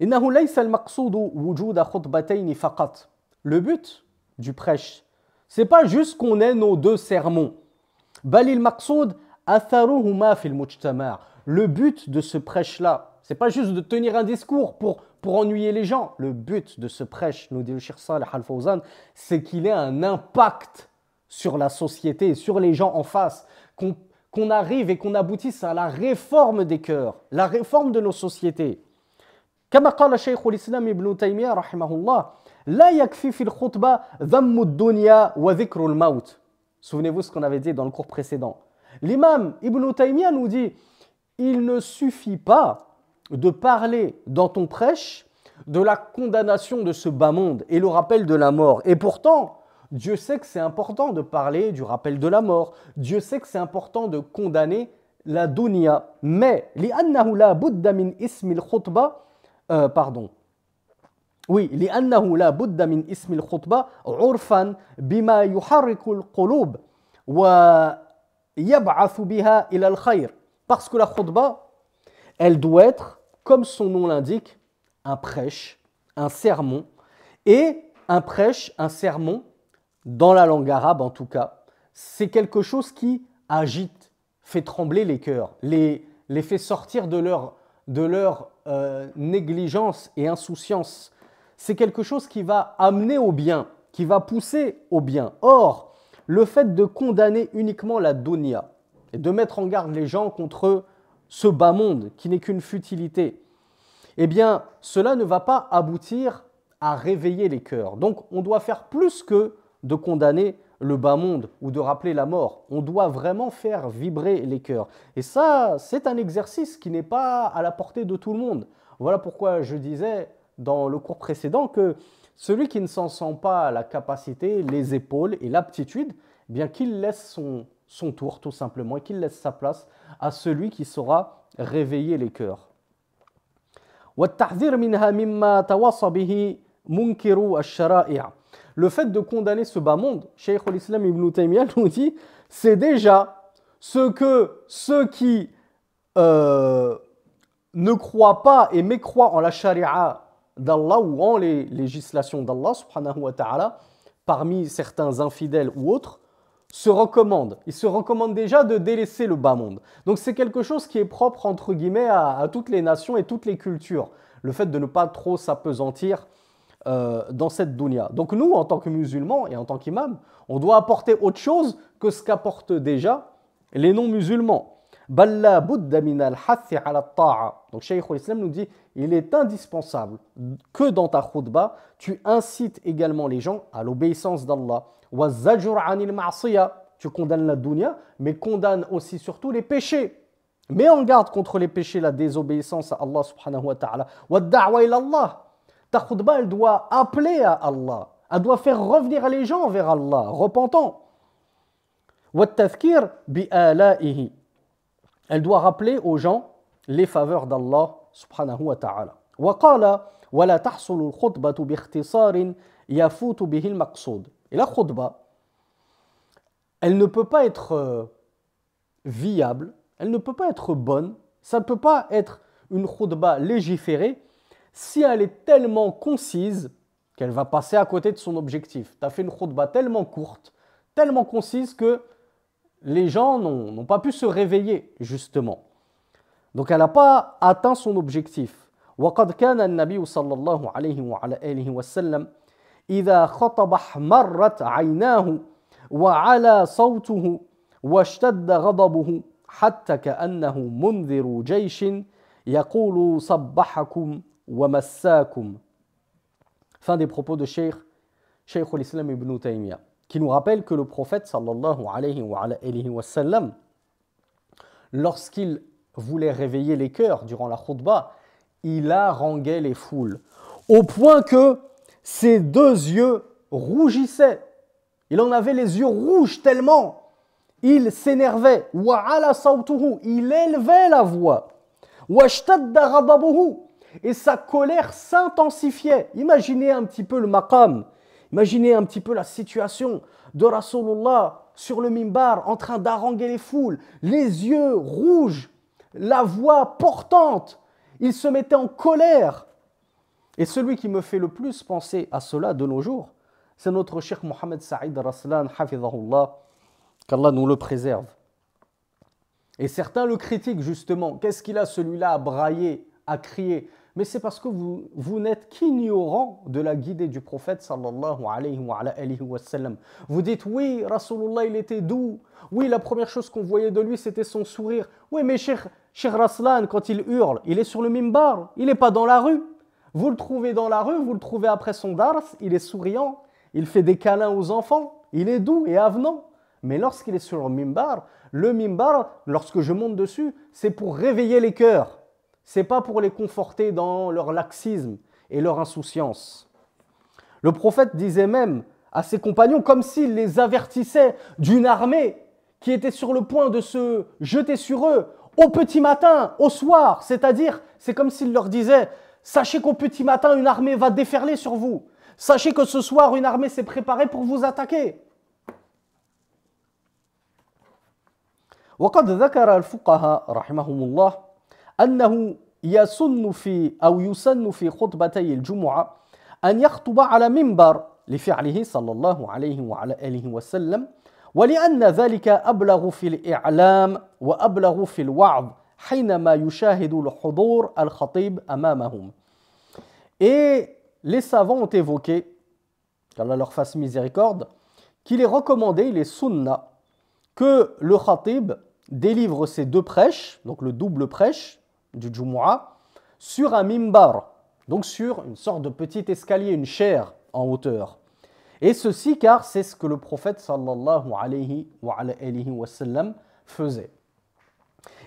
إنه ليس المقصود وجود خطبتين فقط. Le but du prêche, c'est pas juste qu'on ait nos deux sermons. Balil maqsoud atharuhuma fil mujtama'. Le but de ce prêche-là, c'est pas juste de tenir un discours pour ennuyer les gens. Le but de ce prêche, nous dit le Cheikh Salih Al-Fawzan, c'est qu'il ait un impact sur la société, sur les gens en face, qu'on arrive et qu'on aboutisse à la réforme des cœurs, la réforme de nos sociétés. كما قال شيخ الإسلام ابن تيمية رحمه الله لا يكفي في الخطبة ذم الدنيا وذكر الموت. Souvenez-vous ce qu'on avait dit dans le cours précédent. L'imam Ibn Taymiyyah nous dit il ne suffit pas de parler dans ton prêche de la condamnation de ce bas monde et le rappel de la mort. Et pourtant, Dieu sait que c'est important de parler du rappel de la mort. Dieu sait que c'est important de condamner la dunya. Mais لأنه لا بد من اسم الخطبة لأنه لا بد من اسم الخطبة عرفا بما يحرك القلوب ويبعث بها إلى الخير. Parce que la khutba, elle doit être, comme son nom l'indique, un prêche, un sermon. Et un prêche, un sermon, dans la langue arabe en tout cas, c'est quelque chose qui agite, fait trembler les cœurs, les fait sortir de leur négligence et insouciance. C'est quelque chose qui va amener au bien, qui va pousser au bien. Or, le fait de condamner uniquement la dunya et de mettre en garde les gens contre ce bas monde qui n'est qu'une futilité, eh bien, cela ne va pas aboutir à réveiller les cœurs. Donc on doit faire plus que de condamner le bas monde ou de rappeler la mort. On doit vraiment faire vibrer les cœurs. Et ça, c'est un exercice qui n'est pas à la portée de tout le monde. Voilà pourquoi je disais dans le cours précédent que celui qui ne s'en sent pas la capacité, les épaules et l'aptitude, eh bien qu'il laisse son tour tout simplement et qu'il laisse sa place à celui qui saura réveiller les cœurs. وَالتَّحْذِيرُ مِنْهَا مِمَّا تَوَصَى بِهِ مُنْكِرُ الشَّرَائِعِ. Le fait de condamner ce bas monde, Cheikh al-Islam Ibn Taymiyyah nous dit, c'est déjà ce que ceux qui ne croient pas et mécroient en la charia d'Allah ou en les législations d'Allah subhanahu wa ta'ala, parmi certains infidèles ou autres, se recommandent. Ils se recommandent déjà de délaisser le bas monde. Donc c'est quelque chose qui est propre entre guillemets à toutes les nations et toutes les cultures. Le fait de ne pas trop s'apesantir dans cette dunya. Donc nous, en tant que musulmans et en tant qu'imams, on doit apporter autre chose que ce qu'apportent déjà les non-musulmans. Balla budda min al-hathi ala at-ta'a. Donc Cheikh al-Islam nous dit, il est indispensable que dans ta khutbah, tu incites également les gens à l'obéissance d'Allah. Wa zajur anil ma'siyah. Tu condamnes la dunya, mais condamne aussi surtout les péchés. Mets en garde contre les péchés, la désobéissance à Allah subhanahu wa ta'ala. Wa da'wa ila Allah. Ta khutbah, elle doit appeler à Allah. Elle doit faire revenir les gens vers Allah, repentants. Wa tadhkir bi ala'ihi. Elle doit rappeler aux gens les faveurs d'Allah subhanahu wa ta'ala. Wa qala wa la tahsulu al-khutbatu bi ikhtisarin yafutu bihi al-maqsoud. Et la khutbah, elle ne peut pas être viable, elle ne peut pas être bonne, ça ne peut pas être une khutbah légiférée si elle est tellement concise qu'elle va passer à côté de son objectif. Tu as fait une khutbah tellement courte, tellement concise que les gens n'ont pas pu se réveiller, justement. Donc elle n'a pas atteint son objectif. وَقَدْ كَانَ النَّبِيُّ صَلَّى اللَّهُ عَلَيْهِ وَعَلَى آلِهِ وَسَلَّمَ إِذَا خَطَبَ احْمَرَّتْ عَيْنَاهُ وَعَلَى صَوْتُهُ وَاشْتَدَّ غَضَبُهُ حَتَّى كَأَنَّهُ مُنذِرُ جَيْشٍ يَقُولُ صَبَّحَكُمْ وَمَسَّاكُمْ. Fin des propos de Cheikh al-Islam Ibn Taymiyyah, qui nous rappelle que le prophète sallallahu alayhi wa sallam, lorsqu'il voulait réveiller les cœurs durant la khutbah, il haranguait les foules, au point que ses deux yeux rougissaient. Il en avait les yeux rouges tellement il s'énervait. Wa ala sawtuhu, il élevait la voix. Wa shtadda ghadabuhu, et sa colère s'intensifiait. Imaginez un petit peu le maqam, imaginez un petit peu la situation de Rasulullah sur le mimbar en train d'haranguer les foules, les yeux rouges, la voix portante. Il se mettait en colère. Et celui qui me fait le plus penser à cela de nos jours, c'est notre Cheikh Mohammed Saïd Raslan, hafidhahullah, qu'Allah nous le préserve. Et certains le critiquent justement. Qu'est-ce qu'il a celui-là à brailler, à crier? Mais c'est parce que vous n'êtes qu'ignorant de la guidée du prophète sallallahu alayhi wa sallam. Vous dites, oui, Rasulullah, il était doux. Oui, la première chose qu'on voyait de lui, c'était son sourire. Oui, mais Cheikh Raslan, quand il hurle, il est sur le mimbar, il n'est pas dans la rue. Vous le trouvez dans la rue, vous le trouvez après son dars, il est souriant, il fait des câlins aux enfants, il est doux et avenant. Mais lorsqu'il est sur le mimbar, lorsque je monte dessus, c'est pour réveiller les cœurs. C'est pas pour les conforter dans leur laxisme et leur insouciance. Le prophète disait même à ses compagnons, comme s'il les avertissait d'une armée qui était sur le point de se jeter sur eux au petit matin, au soir. C'est-à-dire, c'est comme s'il leur disait, sachez qu'au petit matin, une armée va déferler sur vous. Sachez que ce soir, une armée s'est préparée pour vous attaquer. وقد ذكر الفقهاء رحمهم الله أنه يسن في خطبتي الجمعة أن يخطب على منبر لفعله صلى الله عليه وعلى آله وسلم ولأن ذلك أبلغ في الإعلام وأبلغ في الوعظ حينما يشاهد الحضور الخطيب أمامهم. Et les savants ont évoqué, qu'Allah leur fasse miséricorde, qu'il est recommandé, il est sunna, que le khatib délivre ses deux prêches, donc le double prêche du Jumu'ah, sur un mimbar, Donc sur une sorte de petit escalier, une chaire en hauteur. Et ceci car c'est ce que le prophète sallallahu alayhi wa sallam faisait.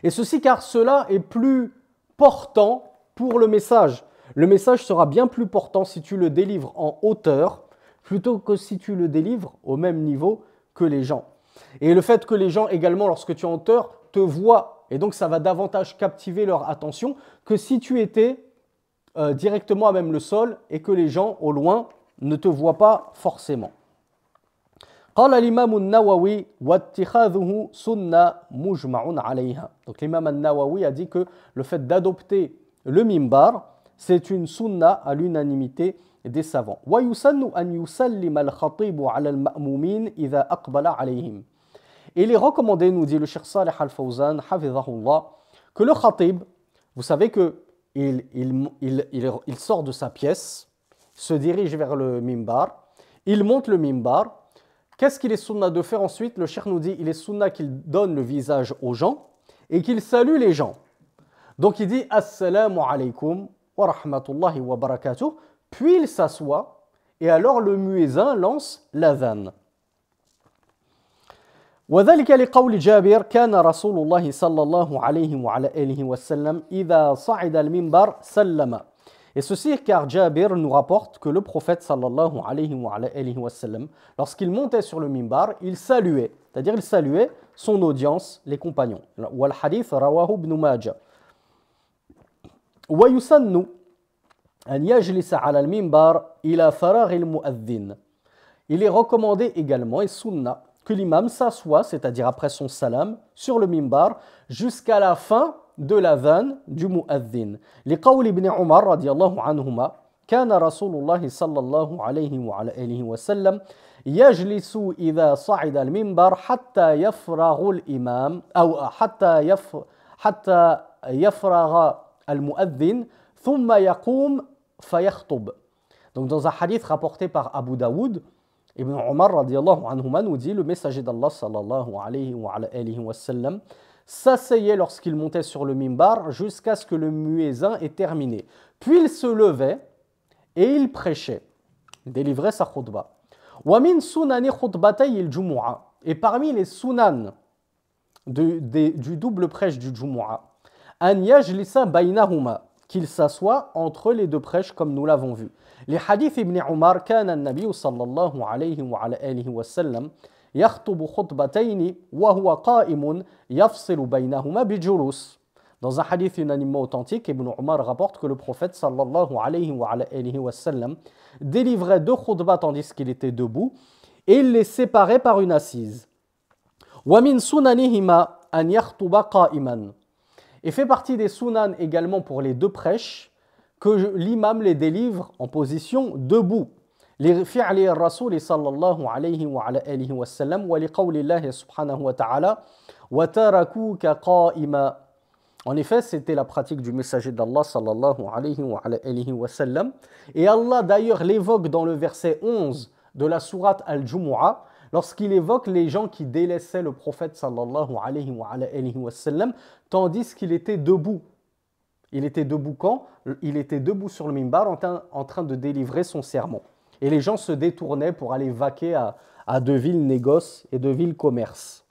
Et ceci car cela est plus portant pour le message. Le message sera bien plus portant si tu le délivres en hauteur plutôt que si tu le délivres au même niveau que les gens. Et le fait que les gens également, lorsque tu es en hauteur, te voient, et donc ça va davantage captiver leur attention que si tu étais directement à même le sol et que les gens au loin ne te voient pas forcément. قال الإمام النووي واتخاذه سنة مجمع عليها. Donc l'imam al-Nawawi a dit que le fait d'adopter le mimbar, c'est une sunna à l'unanimité des savants. ويسن أن يسلم الخطيب على المأمومين إذا أقبل عليهم. Et il est recommandé, nous dit le Cheikh Salih al-Fawzan, hafidhahullah, que le khatib, vous savez que il sort de sa pièce, se dirige vers le mimbar, il monte le mimbar. Qu'est-ce qu'il est sunna de faire ensuite? Le cheikh nous dit il est sunna qu'il donne le visage aux gens et qu'il salue les gens. Donc il dit Assalamu alaykum wa rahmatullahi wa barakatuh, puis il s'assoit et alors le muezzin lance l'adhan. وذلك لقول جابر كان رسول الله صلى الله عليه وعلى آله وسلم إذا صعد المنبر سلم. Et ceci car Jabir nous rapporte que le prophète sallallahu alayhi wa sallam, lorsqu'il montait sur le mimbar, il saluait, c'est-à-dire il saluait son audience, les compagnons. Wal hadith rawahu ibn Majah. Wa yusannu an yajlisa ala al-mimbar ila faragh al-mu'adhdhin. Il est recommandé également et sunna que l'imam s'assoit, c'est-à-dire après son salam, sur le mimbar jusqu'à la fin de l'adhan du mu'adhin. لقول ابن عمر رضي الله عنهما كان رسول الله صلى الله عليه وعلى آله وسلم يجلس إذا صعد المنبر حتى يفرغ الإمام أو حتى يفرغ المؤذن ثم يقوم فيخطب. Donc dans un hadith rapporté par Abu Daoud, Ibn Omar radiallahu anhuma nous dit, le messager d'Allah sallallahu alayhi wa sallam s'asseyait lorsqu'il montait sur le mimbar jusqu'à ce que le muezzin ait terminé. Puis il se levait et il prêchait, il délivrait sa khutbah. Wa min sunani khutbatay al-jumu'ah. Et parmi les sunan du double prêche du Jumu'ah, an yajlisa baynahuma, qu'il s'assoit entre les deux prêches comme nous l'avons vu. Les hadiths Ibn Umar, كان النبي صلى الله عليه وعلى آله وسلم يخطب خطبتين وهو قائم يفصل بينهما بجلوس. Dans un hadith unanimement authentique, Ibn Umar rapporte que le prophète sallallahu alayhi wa sallam délivrait deux khutbahs tandis qu'il était debout et il les séparait par une assise. وَمِن سُنَنِهِمَا أَنْ يَخْطُبَ قَائِمًا. Et fait partie des sunan également pour les deux prêches que l'imam les délivre en position debout. لفعل الرسول صلى الله عليه وعلى آله وسلم ولقول الله سبحانه وتعالى وتركوك قائما. En effet, c'était la pratique du messager d'Allah sallallahu alayhi wa sallam. Et Allah d'ailleurs l'évoque dans le verset 11 de la sourate Al-Jumu'ah, lorsqu'il évoque les gens qui délaissaient le prophète sallallahu alayhi wa sallam, tandis qu'il était debout. Il était debout quand? Il était debout sur le mimbar en train de délivrer son sermon. Et les gens se détournaient pour aller vaquer à de vils négoces et de vils commerces.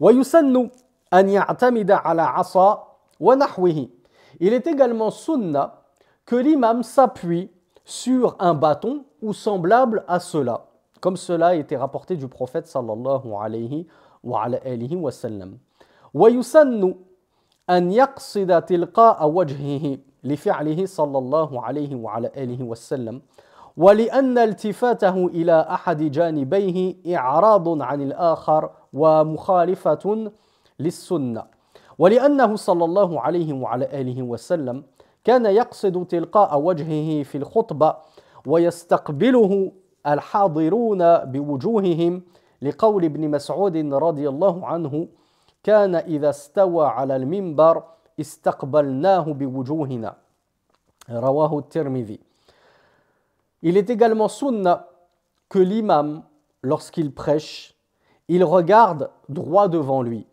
وَيُسَنُّ أَنْ يَعْتَمِدَ عَلَى عَصَى وَنَحْوِهِ. Il est également sunna que l'imam s'appuie sur un bâton ou semblable à cela, comme cela a été rapporté du prophète sallallahu alayhi wa sallam. وَيُسَنُّ أن يقصد تلقاء وجهه لفعله صلى الله عليه وعلى آله وسلم ولأن التفاته إلى أحد جانبيه إعراض عن الآخر ومخالفة للسنة ولأنه صلى الله عليه وعلى آله وسلم كان يقصد تلقاء وجهه في الخطبة ويستقبله الحاضرون بوجوههم لقول ابن مسعود رضي الله عنه كان إذا استوى على المنبر استقبلناه بوجوهنا رواه الترمذي. Il est également sunna que l'imam, lorsqu'il prêche, il regarde droit devant lui.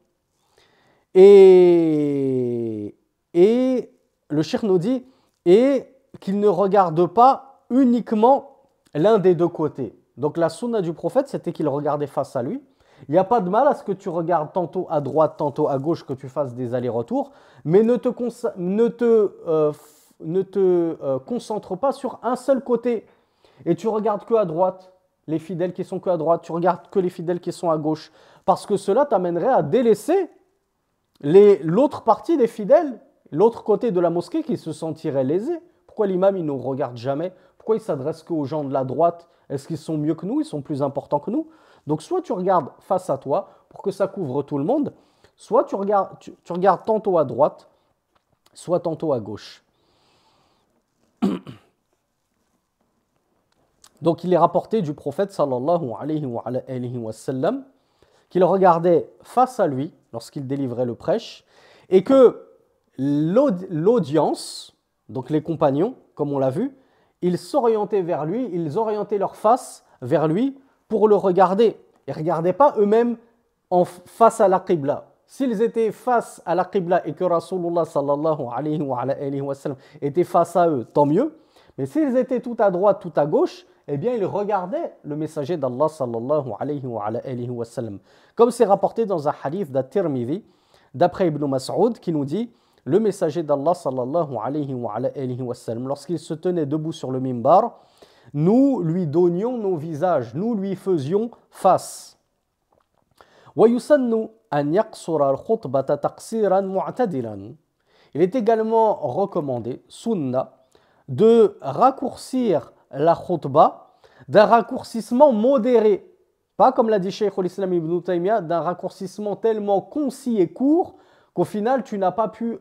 Et le cheikh nous dit, et qu'il ne regarde pas uniquement l'un des deux côtés. Donc la sunna du prophète, c'était qu'il regardait face à lui. Il n'y a pas de mal à ce que tu regardes tantôt à droite, tantôt à gauche, que tu fasses des allers-retours, mais ne te concentre pas sur un seul côté. Et tu regardes que à droite, les fidèles qui sont que à droite, tu regardes que les fidèles qui sont à gauche, parce que cela t'amènerait à délaisser l'autre partie des fidèles, l'autre côté de la mosquée qui se sentirait lésé. Pourquoi l'imam, il ne nous regarde jamais? Pourquoi il s'adresse qu'aux gens de la droite? Est-ce qu'ils sont mieux que nous? Ils sont plus importants que nous? Donc soit tu regardes face à toi pour que ça couvre tout le monde, soit tu regardes tantôt à droite, soit tantôt à gauche. Donc il est rapporté du prophète sallallahu alayhi wa sallam qu'il regardait face à lui lorsqu'il délivrait le prêche et que l'audience, donc les compagnons, comme on l'a vu, ils s'orientaient vers lui, ils orientaient leur face vers lui pour le regarder. Ils ne regardaient pas eux-mêmes face à la qibla. S'ils étaient face à la qibla et que Rasulullah sallallahu alayhi wa sallam était face à eux, tant mieux. Mais s'ils étaient tout à droite, tout à gauche, eh bien ils regardaient le messager d'Allah sallallahu alayhi wa sallam. Comme c'est rapporté dans un hadith d'At-Tirmidhi, d'après Ibn Mas'ud, qui nous dit le messager d'Allah sallallahu alayhi wa sallam, lorsqu'il se tenait debout sur le mimbar, nous lui donnions nos visages, nous lui faisions face. وَيُسَنُّ أَنْ يَقْصُرَ الْخُطْبَةَ تَقْصِيرًا مُعْتَدِلًا. Il est également recommandé, sunna, de raccourcir la khutbah d'un raccourcissement modéré. Pas comme l'a dit Cheikh al-Islam ibn Taymiyyah, d'un raccourcissement tellement concis et court qu'au final tu n'as pas pu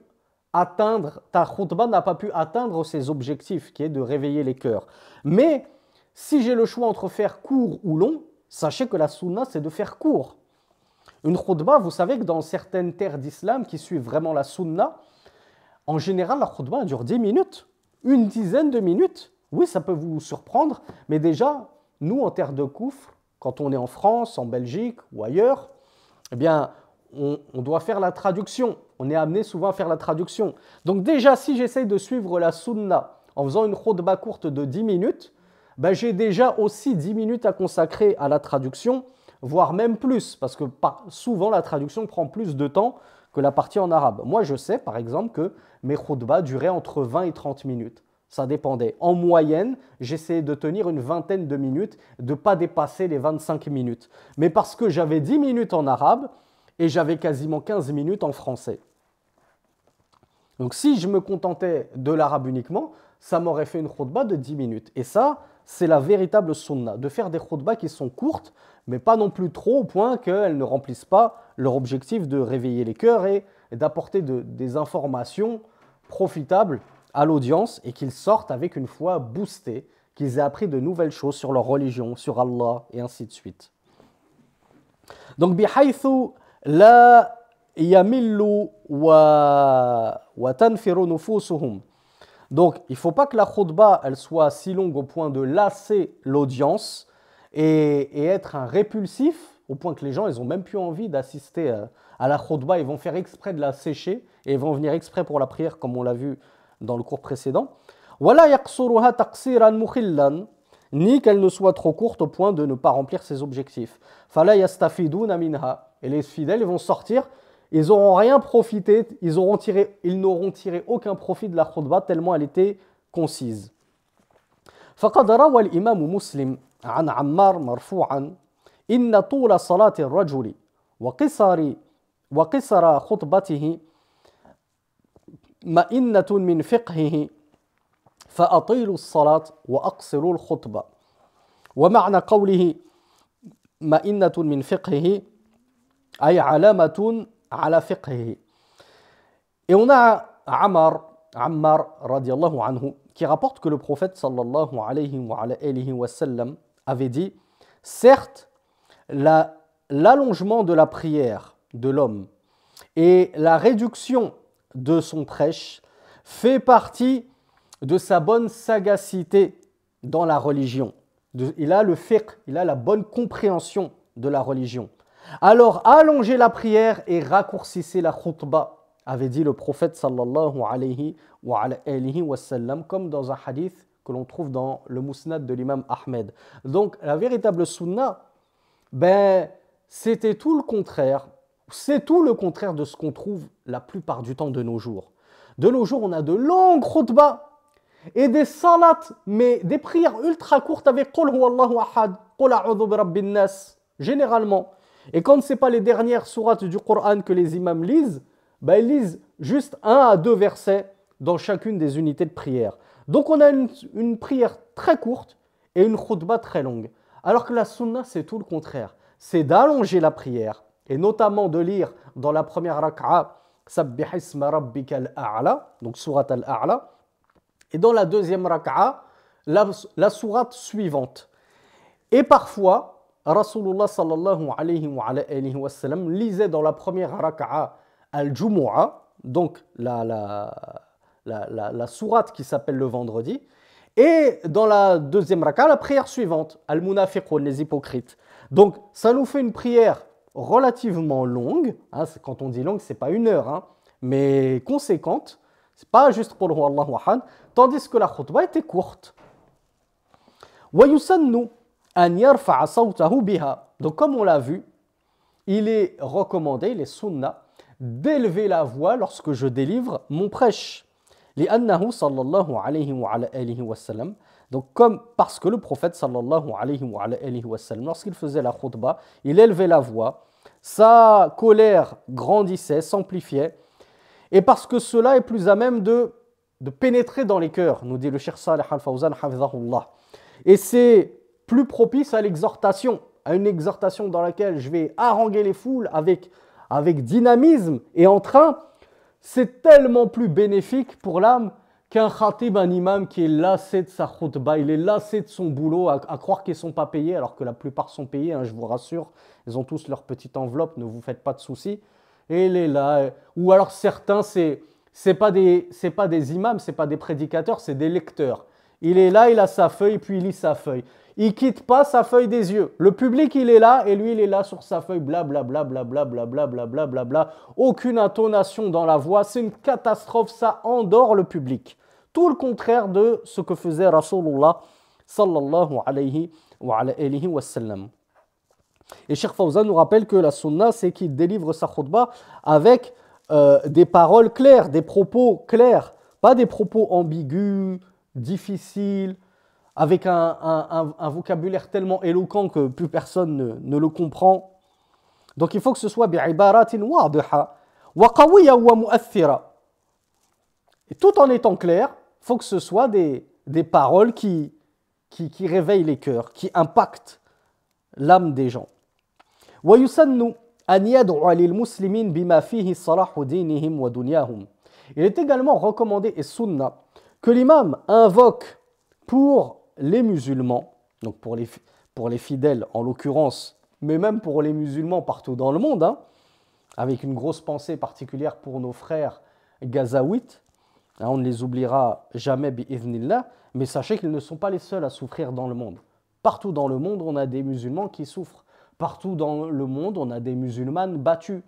atteindre, ta khutbah n'a pas pu atteindre ses objectifs, qui est de réveiller les cœurs. Mais si j'ai le choix entre faire court ou long, sachez que la sunna c'est de faire court. Une khutbah, vous savez que dans certaines terres d'islam qui suivent vraiment la sunna, en général la khutbah dure 10 minutes, une dizaine de minutes. Oui, ça peut vous surprendre, mais déjà, nous en terre de Koufr, quand on est en France, en Belgique ou ailleurs, eh bien, on doit faire la traduction. On est amené souvent à faire la traduction. Donc déjà, si j'essaye de suivre la sunna en faisant une khutbah courte de 10 minutes, ben, j'ai déjà aussi 10 minutes à consacrer à la traduction, voire même plus, parce que souvent la traduction prend plus de temps que la partie en arabe. Moi, je sais par exemple que mes khutbahs duraient entre 20 et 30 minutes. Ça dépendait. En moyenne, j'essayais de tenir une vingtaine de minutes, de ne pas dépasser les 25 minutes. Mais parce que j'avais 10 minutes en arabe et j'avais quasiment 15 minutes en français. Donc si je me contentais de l'arabe uniquement, ça m'aurait fait une khutbah de 10 minutes. Et ça, c'est la véritable sunna, de faire des khutbahs qui sont courtes, mais pas non plus trop au point qu'elles ne remplissent pas leur objectif de réveiller les cœurs et d'apporter des informations profitables à l'audience et qu'ils sortent avec une foi boostée, qu'ils aient appris de nouvelles choses sur leur religion, sur Allah et ainsi de suite. Donc, بحيث لا يمل وتنفر نفوسهم. Donc, il ne faut pas que la khutbah elle soit si longue au point de lasser l'audience et être un répulsif au point que les gens ils n'ont même plus envie d'assister à la khutbah. Ils vont faire exprès de la sécher et ils vont venir exprès pour la prière comme on l'a vu dans le cours précédent. وَلَا يَقْصُرُهَا تَقْصِيرًا مُخِلًّا, ni qu'elle ne soit trop courte au point de ne pas remplir ses objectifs. فَلَا يَسْتَفِدُونَ مِنْهَا. Et les fidèles ils vont sortir, ils n'auront rien profité, ils n'auront tiré aucun profit de la khutbah tellement elle était concise. فقد روى الإمام مسلم عن عمار مرفوعا إن طول صلاة الرجل وقصر خطبته مئنة من فقهه فأطيلوا الصلاة وأقصروا الخطبة. ومعنى قوله مئنة من فقهه أي علامة على فقهه. Et on a Ammar radiallahu anhu qui rapporte que le prophète sallallahu alayhi wa sallam avait dit certes l'allongement de la prière de l'homme et la réduction de son prêche fait partie de sa bonne sagacité dans la religion. Il a le fiqh, il a la bonne compréhension de la religion. Alors allongez la prière et raccourcissez la khutbah. avait dit le prophète sallallahu alayhi wa sallam, comme dans un hadith que l'on trouve dans le Musnad de l'imam Ahmed. Donc la véritable sunna, ben, c'était tout le contraire. C'est tout le contraire de ce qu'on trouve la plupart du temps de nos jours. De nos jours, on a de longues khutbahs et des salats, mais des prières ultra courtes avec Qul huwallahu ahad, Qul a'udhu bi rabbin nas, généralement. Et quand ce n'est pas les dernières sourates du Coran que les imams lisent, ben ils lisent juste 1 à 2 versets dans chacune des unités de prière. Donc on a une prière très courte et une khutbah très longue. Alors que la sunna, c'est tout le contraire. C'est d'allonger la prière et notamment de lire dans la première rak'a Sabbih isma rabbikal a'la, donc sourate al-a'la, et dans la deuxième rak'a la sourate suivante. Et parfois, Rasulullah sallallahu alayhi wa sallam lisait dans la première rak'a al-jumu'ah, donc la sourate qui s'appelle le vendredi, et dans la deuxième rak'a, la prière suivante, al-munafiqun, les hypocrites. Donc ça nous fait une prière relativement longue, hein, quand on dit longue, c'est pas 1 heure, hein, mais conséquente, c'est pas juste pour Allahu ahad, tandis que la khutbah était courte. وَيُسَنُّ أَنْ يَرْفَعَ صَوْتَهُ بِهَا. Donc comme on l'a vu, il est recommandé, il est sunna, d'élever la voix lorsque je délivre mon prêche. لأنه صلى الله عليه وعلى آله وسلم. Donc comme parce que le prophète sallallahu alayhi wa sallam, lorsqu'il faisait la khutbah, il élevait la voix, sa colère grandissait, s'amplifiait, et parce que cela est plus à même de pénétrer dans les cœurs, nous dit le Cheikh Salih al-Fawzan hafidhahullah. Et c'est plus propice à l'exhortation, à une exhortation dans laquelle je vais haranguer les foules avec dynamisme et entrain. C'est tellement plus bénéfique pour l'âme qu'un khatib, un imam qui est lassé de sa khutbah, il est lassé de son boulot, à croire qu'ils ne sont pas payés, alors que la plupart sont payés, hein, je vous rassure, ils ont tous leur petite enveloppe, ne vous faites pas de soucis. Et il est là, ou alors certains, c'est pas des imams, c'est pas des prédicateurs, c'est des lecteurs. Il est là, il a sa feuille, puis il lit sa feuille. Il quitte pas sa feuille des yeux. Le public, il est là, et lui, il est là sur sa feuille, blablabla, blablabla, blablabla, blablabla. Aucune intonation dans la voix, c'est une catastrophe, ça endort le public. Tout le contraire de ce que faisait Rasulullah sallallahu alayhi wa sallam. Et Cheikh Fawzan nous rappelle que la sunna, c'est qu'il délivre sa khutbah avec des paroles claires, des propos clairs, pas des propos ambigus, difficiles, avec un vocabulaire tellement éloquent que plus personne ne le comprend. Donc il faut que ce soit bi'ibaratin wadiha wa qawiyya wa mu'athira. Et tout en étant clair, il faut que ce soit des paroles qui réveillent les cœurs, qui impactent l'âme des gens. وَيُسَنُّ أَنْ يَدْعُوَ لِلْمُسْلِمِينَ بِمَا فِيهِ صَلَاحُ دِينِهِمْ وَدُنْيَاهُمْ. Il est également recommandé et sunna que l'imam invoque pour les musulmans, donc pour les fidèles en l'occurrence, mais même pour les musulmans partout dans le monde, hein, avec une grosse pensée particulière pour nos frères gazaouites, hein, on ne les oubliera jamais bi'idhnillah, mais sachez qu'ils ne sont pas les seuls à souffrir dans le monde. Partout dans le monde, on a des musulmans qui souffrent. Partout dans le monde, on a des musulmanes battus.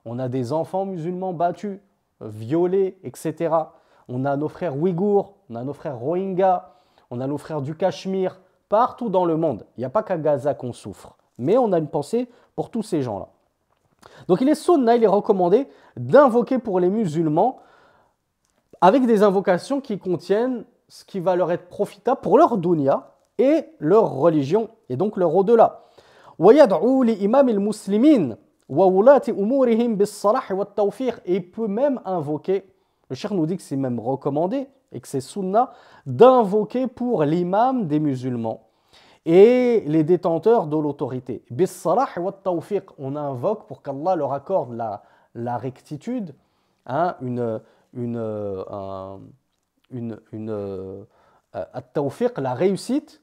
On a des enfants musulmans battus, violés, etc. On a nos frères ouïghours, on a nos frères rohingyas, on a nos frères du Cachemire, partout dans le monde. Il n'y a pas qu'à Gaza qu'on souffre. Mais on a une pensée pour tous ces gens-là. Donc il est sunna, il est recommandé d'invoquer pour les musulmans avec des invocations qui contiennent ce qui va leur être profitable pour leur dunya et leur religion, et donc leur au-delà. وَيَدْعُوا لِإِمَامِ الْمُسْلِمِينَ وَوُلَاةِ أُمُورِهِمْ بِالصَّلَاحِ وَالتَّوْفِيقِ. Et il peut même invoquer, le cheikh nous dit que c'est même recommandé, et que c'est sunna, d'invoquer pour l'imam des musulmans et les détenteurs de l'autorité. بِالصَّلَاحِ وَالتَّوْفِيقِ. On invoque pour qu'Allah leur accorde la rectitude, hein, la réussite,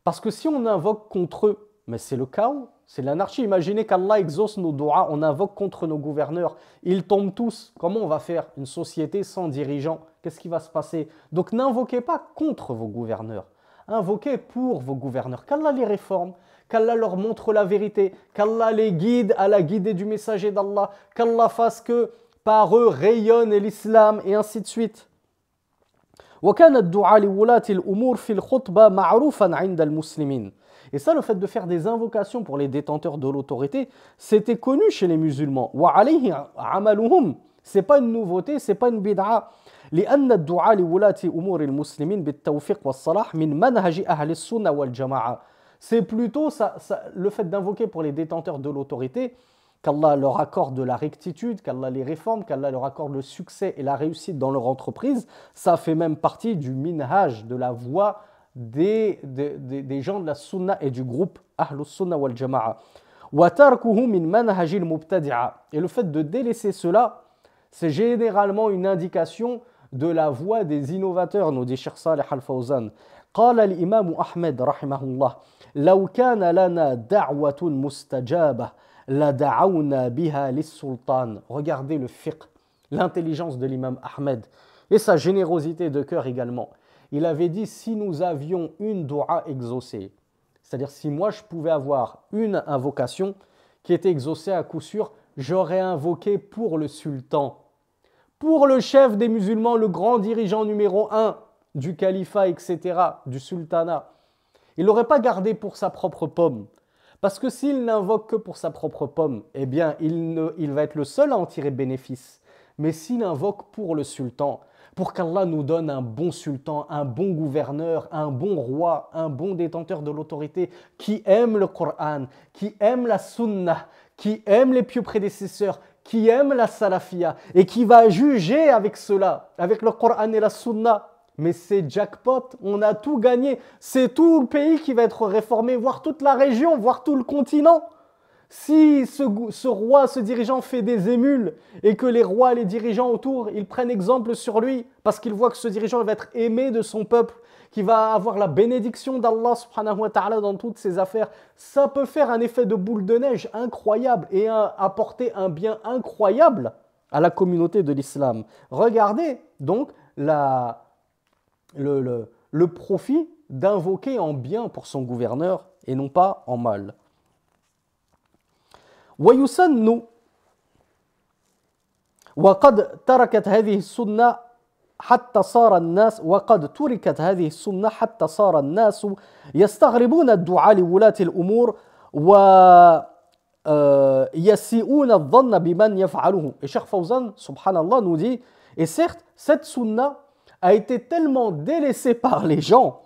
parce que si on invoque contre eux, mais c'est le chaos, c'est l'anarchie. Imaginez qu'Allah exauce nos doigts, on invoque contre nos gouverneurs, ils tombent tous. Comment on va faire une société sans dirigeants? Qu'est-ce qui va se passer? Donc n'invoquez pas contre vos gouverneurs, invoquez pour vos gouverneurs, qu'Allah les réforme, qu'Allah leur montre la vérité, qu'Allah les guide à la guidée du messager d'Allah, qu'Allah fasse que par eux rayonne l'islam, et ainsi de suite. وكان الدعاء لولاة الأمور في الخطبة معروفا عند المسلمين. Et ça, le fait de faire des invocations pour les détenteurs de l'autorité, c'était connu chez les musulmans. وعليه عملهم. C'est pas une nouveauté, c'est pas une bid'a. لأن الدعاء لولاة أمور المسلمين بالتوفيق والصلاح من منهج أهل السنة والجماعة. C'est plutôt le fait d'invoquer pour les détenteurs de l'autorité, qu'Allah leur accorde de la rectitude, qu'Allah les réforme, qu'Allah leur accorde le succès et la réussite dans leur entreprise. Ça fait même partie du minhaj, de la voie des gens de la sunna et du groupe Ahlus Sunna wal Jama'a. وَتَرْكُهُ مِنْ مَنْهَجِ الْمُبْتَدِعَ. Et le fait de délaisser cela, c'est généralement une indication de la voie des innovateurs, nous dit Cheikh Salih Al-Fawzan. قال الإمام أحمد رحمه الله لو كان لنا دعوة مستجابة لدعونا بها للسلطان. Regardez le fiqh, l'intelligence de l'imam Ahmed et sa générosité de cœur également. Il avait dit, si nous avions une dua exaucée, c'est-à-dire si moi je pouvais avoir une invocation qui était exaucée à coup sûr, j'aurais invoqué pour le sultan, pour le chef des musulmans, le grand dirigeant numéro 1 du califat, etc., du sultanat. Il n'aurait pas gardé pour sa propre pomme. Parce que s'il n'invoque que pour sa propre pomme, eh bien, il va être le seul à en tirer bénéfice. Mais s'il invoque pour le sultan, pour qu'Allah nous donne un bon sultan, un bon gouverneur, un bon roi, un bon détenteur de l'autorité, qui aime le Coran, qui aime la Sunnah, qui aime les pieux prédécesseurs, qui aime la Salafia, et qui va juger avec cela, avec le Coran et la Sunnah, mais c'est jackpot, on a tout gagné. C'est tout le pays qui va être réformé, voire toute la région, voire tout le continent. Si ce roi, ce dirigeant fait des émules et que les rois, les dirigeants autour, ils prennent exemple sur lui parce qu'ils voient que ce dirigeant va être aimé de son peuple, qui va avoir la bénédiction d'Allah subhanahu wa ta'ala dans toutes ses affaires, ça peut faire un effet de boule de neige incroyable et apporter un bien incroyable à la communauté de l'islam. Regardez donc le profit d'invoquer en bien pour son gouverneur et non pas en mal. ويسن وقد تركت هذه السنة حتى صار الناس يستغربون الدعاء لولاة الأمور ويسيئون الظن بمن يفعله. Et Cheikh Fawzan, subhanallah, nous dit, et certes, cette sunna a été tellement délaissée par les gens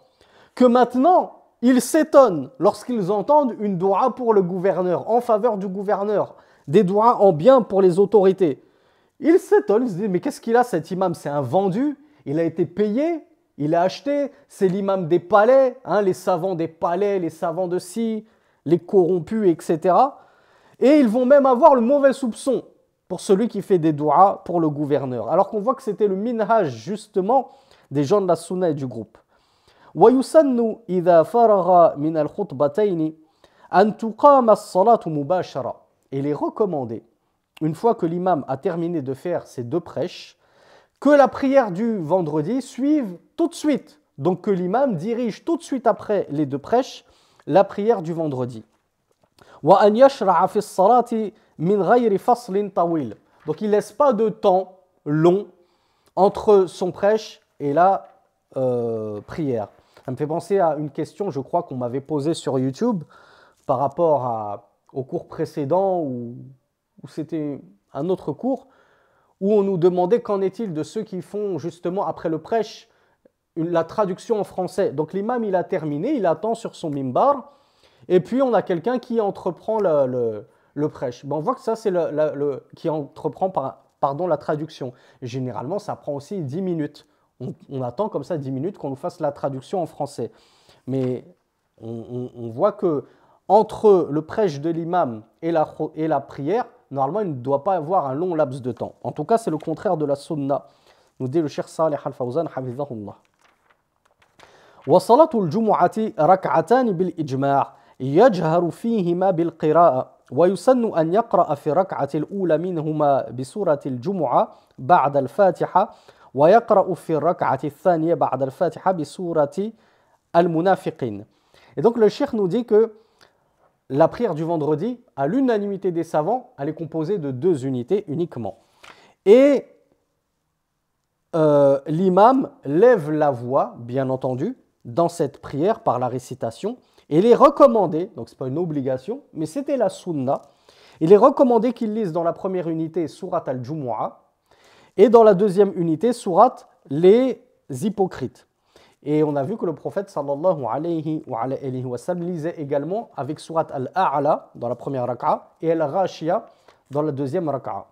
que maintenant, ils s'étonnent lorsqu'ils entendent une doua pour le gouverneur, en faveur du gouverneur, des douas en bien pour les autorités. Ils s'étonnent, ils se disent, mais qu'est-ce qu'il a cet imam? C'est un vendu, il a été payé, il a acheté, c'est l'imam des palais, hein, les savants des palais, les savants de ci, les corrompus, etc. Et ils vont même avoir le mauvais soupçon pour celui qui fait des douas pour le gouverneur. Alors qu'on voit que c'était le minhaj justement des gens de la sunna et du groupe. ويسن إذا فرغ من الخطبتين أن تقام الصلاة مباشرة. Et il est recommandé, une fois que l'imam a terminé de faire ses deux prêches, que la prière du vendredi suive tout de suite. Donc que l'imam dirige tout de suite après les deux prêches la prière du vendredi. وأن يشرع في الصلاة من غير فصل طويل. Donc il ne laisse pas de temps long entre son prêche et la prière. Ça me fait penser à une question, je crois, qu'on m'avait posée sur YouTube par rapport au cours précédent ou c'était un autre cours où on nous demandait qu'en est-il de ceux qui font justement après le prêche la traduction en français. Donc l'imam il a terminé, il attend sur son mimbar et puis on a quelqu'un qui entreprend le prêche. On voit que ça c'est qui entreprend la traduction. Et généralement ça prend aussi 10 minutes. On attend comme ça 10 minutes qu'on nous fasse la traduction en français. Mais on voit que entre le prêche de l'imam et la prière, normalement, il ne doit pas avoir un long laps de temps. En tout cas, c'est le contraire de la sunna. Nous dit le Cheikh Salih Al-Fawzan, hafizahullah. وصلاة الجمعة ركعتان بالإجماع يجهر فيهما بالقراءة ويسن أن يقرأ في الركعة الأولى منهما بسورة الجمعة بعد الفاتحة ويقرأ في الركعة الثانية بعد الفاتحة بسورة المنافقين. Et donc le cheikh nous dit que la prière du vendredi, à l'unanimité des savants, elle est composée de 2 unités uniquement. Et l'imam lève la voix, bien entendu, dans cette prière par la récitation. Et il est recommandé, donc ce n'est pas une obligation, mais c'était la sunna, il est recommandé qu'il lise dans la première unité Surat al-Jumu'ah et dans la deuxième unité Surat les hypocrites. Et on a vu que le prophète sallallahu alayhi wa sallam lisait également avec Surat al-A'la dans la première raka'a et al-Ghashiyah dans la deuxième raka'a.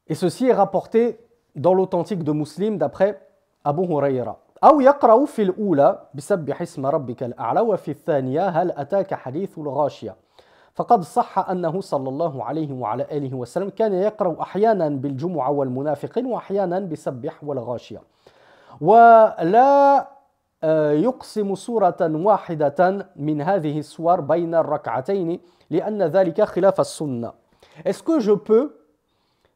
Et ceci est rapporté dans l'authentique de Muslim d'après Abu Hurayra. أو يقرأ في الأولى بسبح اسم ربك الأعلى وفي الثانية هل أتاك حديث الغاشية فقد صح أنه صلى الله عليه وعلى آله وسلم كان يقرأ أحيانا بالجمعة والمنافقين وأحيانا بسبح والغاشية ولا يقسم سورة واحدة من هذه السور بين الركعتين لأن ذلك خلاف السنة. Est-ce que je peux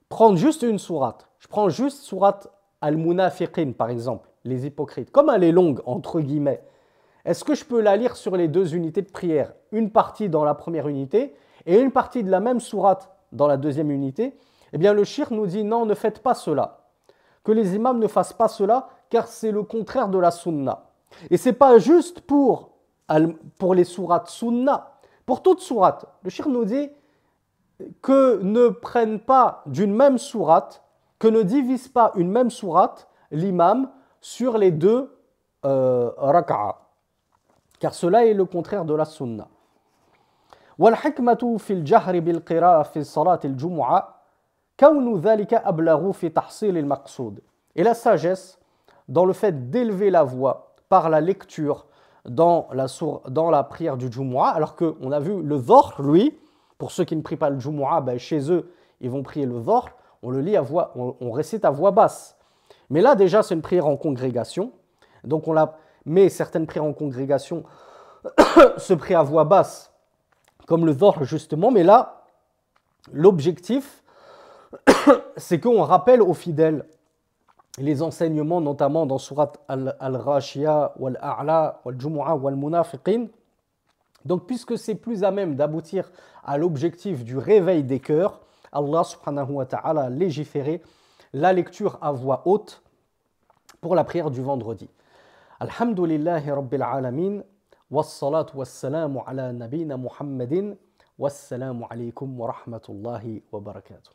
prendre juste une sourate? Je prends juste sourate al-Munafiqin par exemple, les hypocrites. Comme elle est longue, entre guillemets, est-ce que je peux la lire sur les deux unités de prière? Une partie dans la première unité et une partie de la même sourate dans la deuxième unité? Eh bien, le shir nous dit non, ne faites pas cela. Que les imams ne fassent pas cela, car c'est le contraire de la sunna. Et ce n'est pas juste pour les sourates sunna. Pour toute sourate, le shir nous dit que ne prennent pas d'une même sourate, que ne divise pas une même sourate, l'imam, sur les deux raka'a. Car cela est le contraire de la sunna. والحكمة في الجهر بالقراءة في صلاة الجمعة كون ذلك أبلغ في تحصيل المقصود. Et la sagesse dans le fait d'élever la voix par la lecture dans la prière du Jumu'ah, alors qu'on a vu le Dhuhr, lui, pour ceux qui ne prient pas le Jumu'ah, ben chez eux, ils vont prier le Dhuhr, on le lit on récite à voix basse. Mais là, déjà, c'est une prière en congrégation. Donc, mais certaines prières en congrégation se prient à voix basse, comme le Dhuhr, justement. Mais là, l'objectif, c'est qu'on rappelle aux fidèles les enseignements, notamment dans Surat al-Ghashiyah, wal-A'la, wal-Jumu'ah, wal-Munafiqin. Donc, puisque c'est plus à même d'aboutir à l'objectif du réveil des cœurs, Allah subhanahu wa ta'ala a légiféré la lecture à voix haute pour la prière du vendredi. Alhamdulillahi Rabbil Alamin, wassalatu wassalamu ala nabina Muhammadin, wassalamu alaykum wa rahmatullahi wa barakatuh.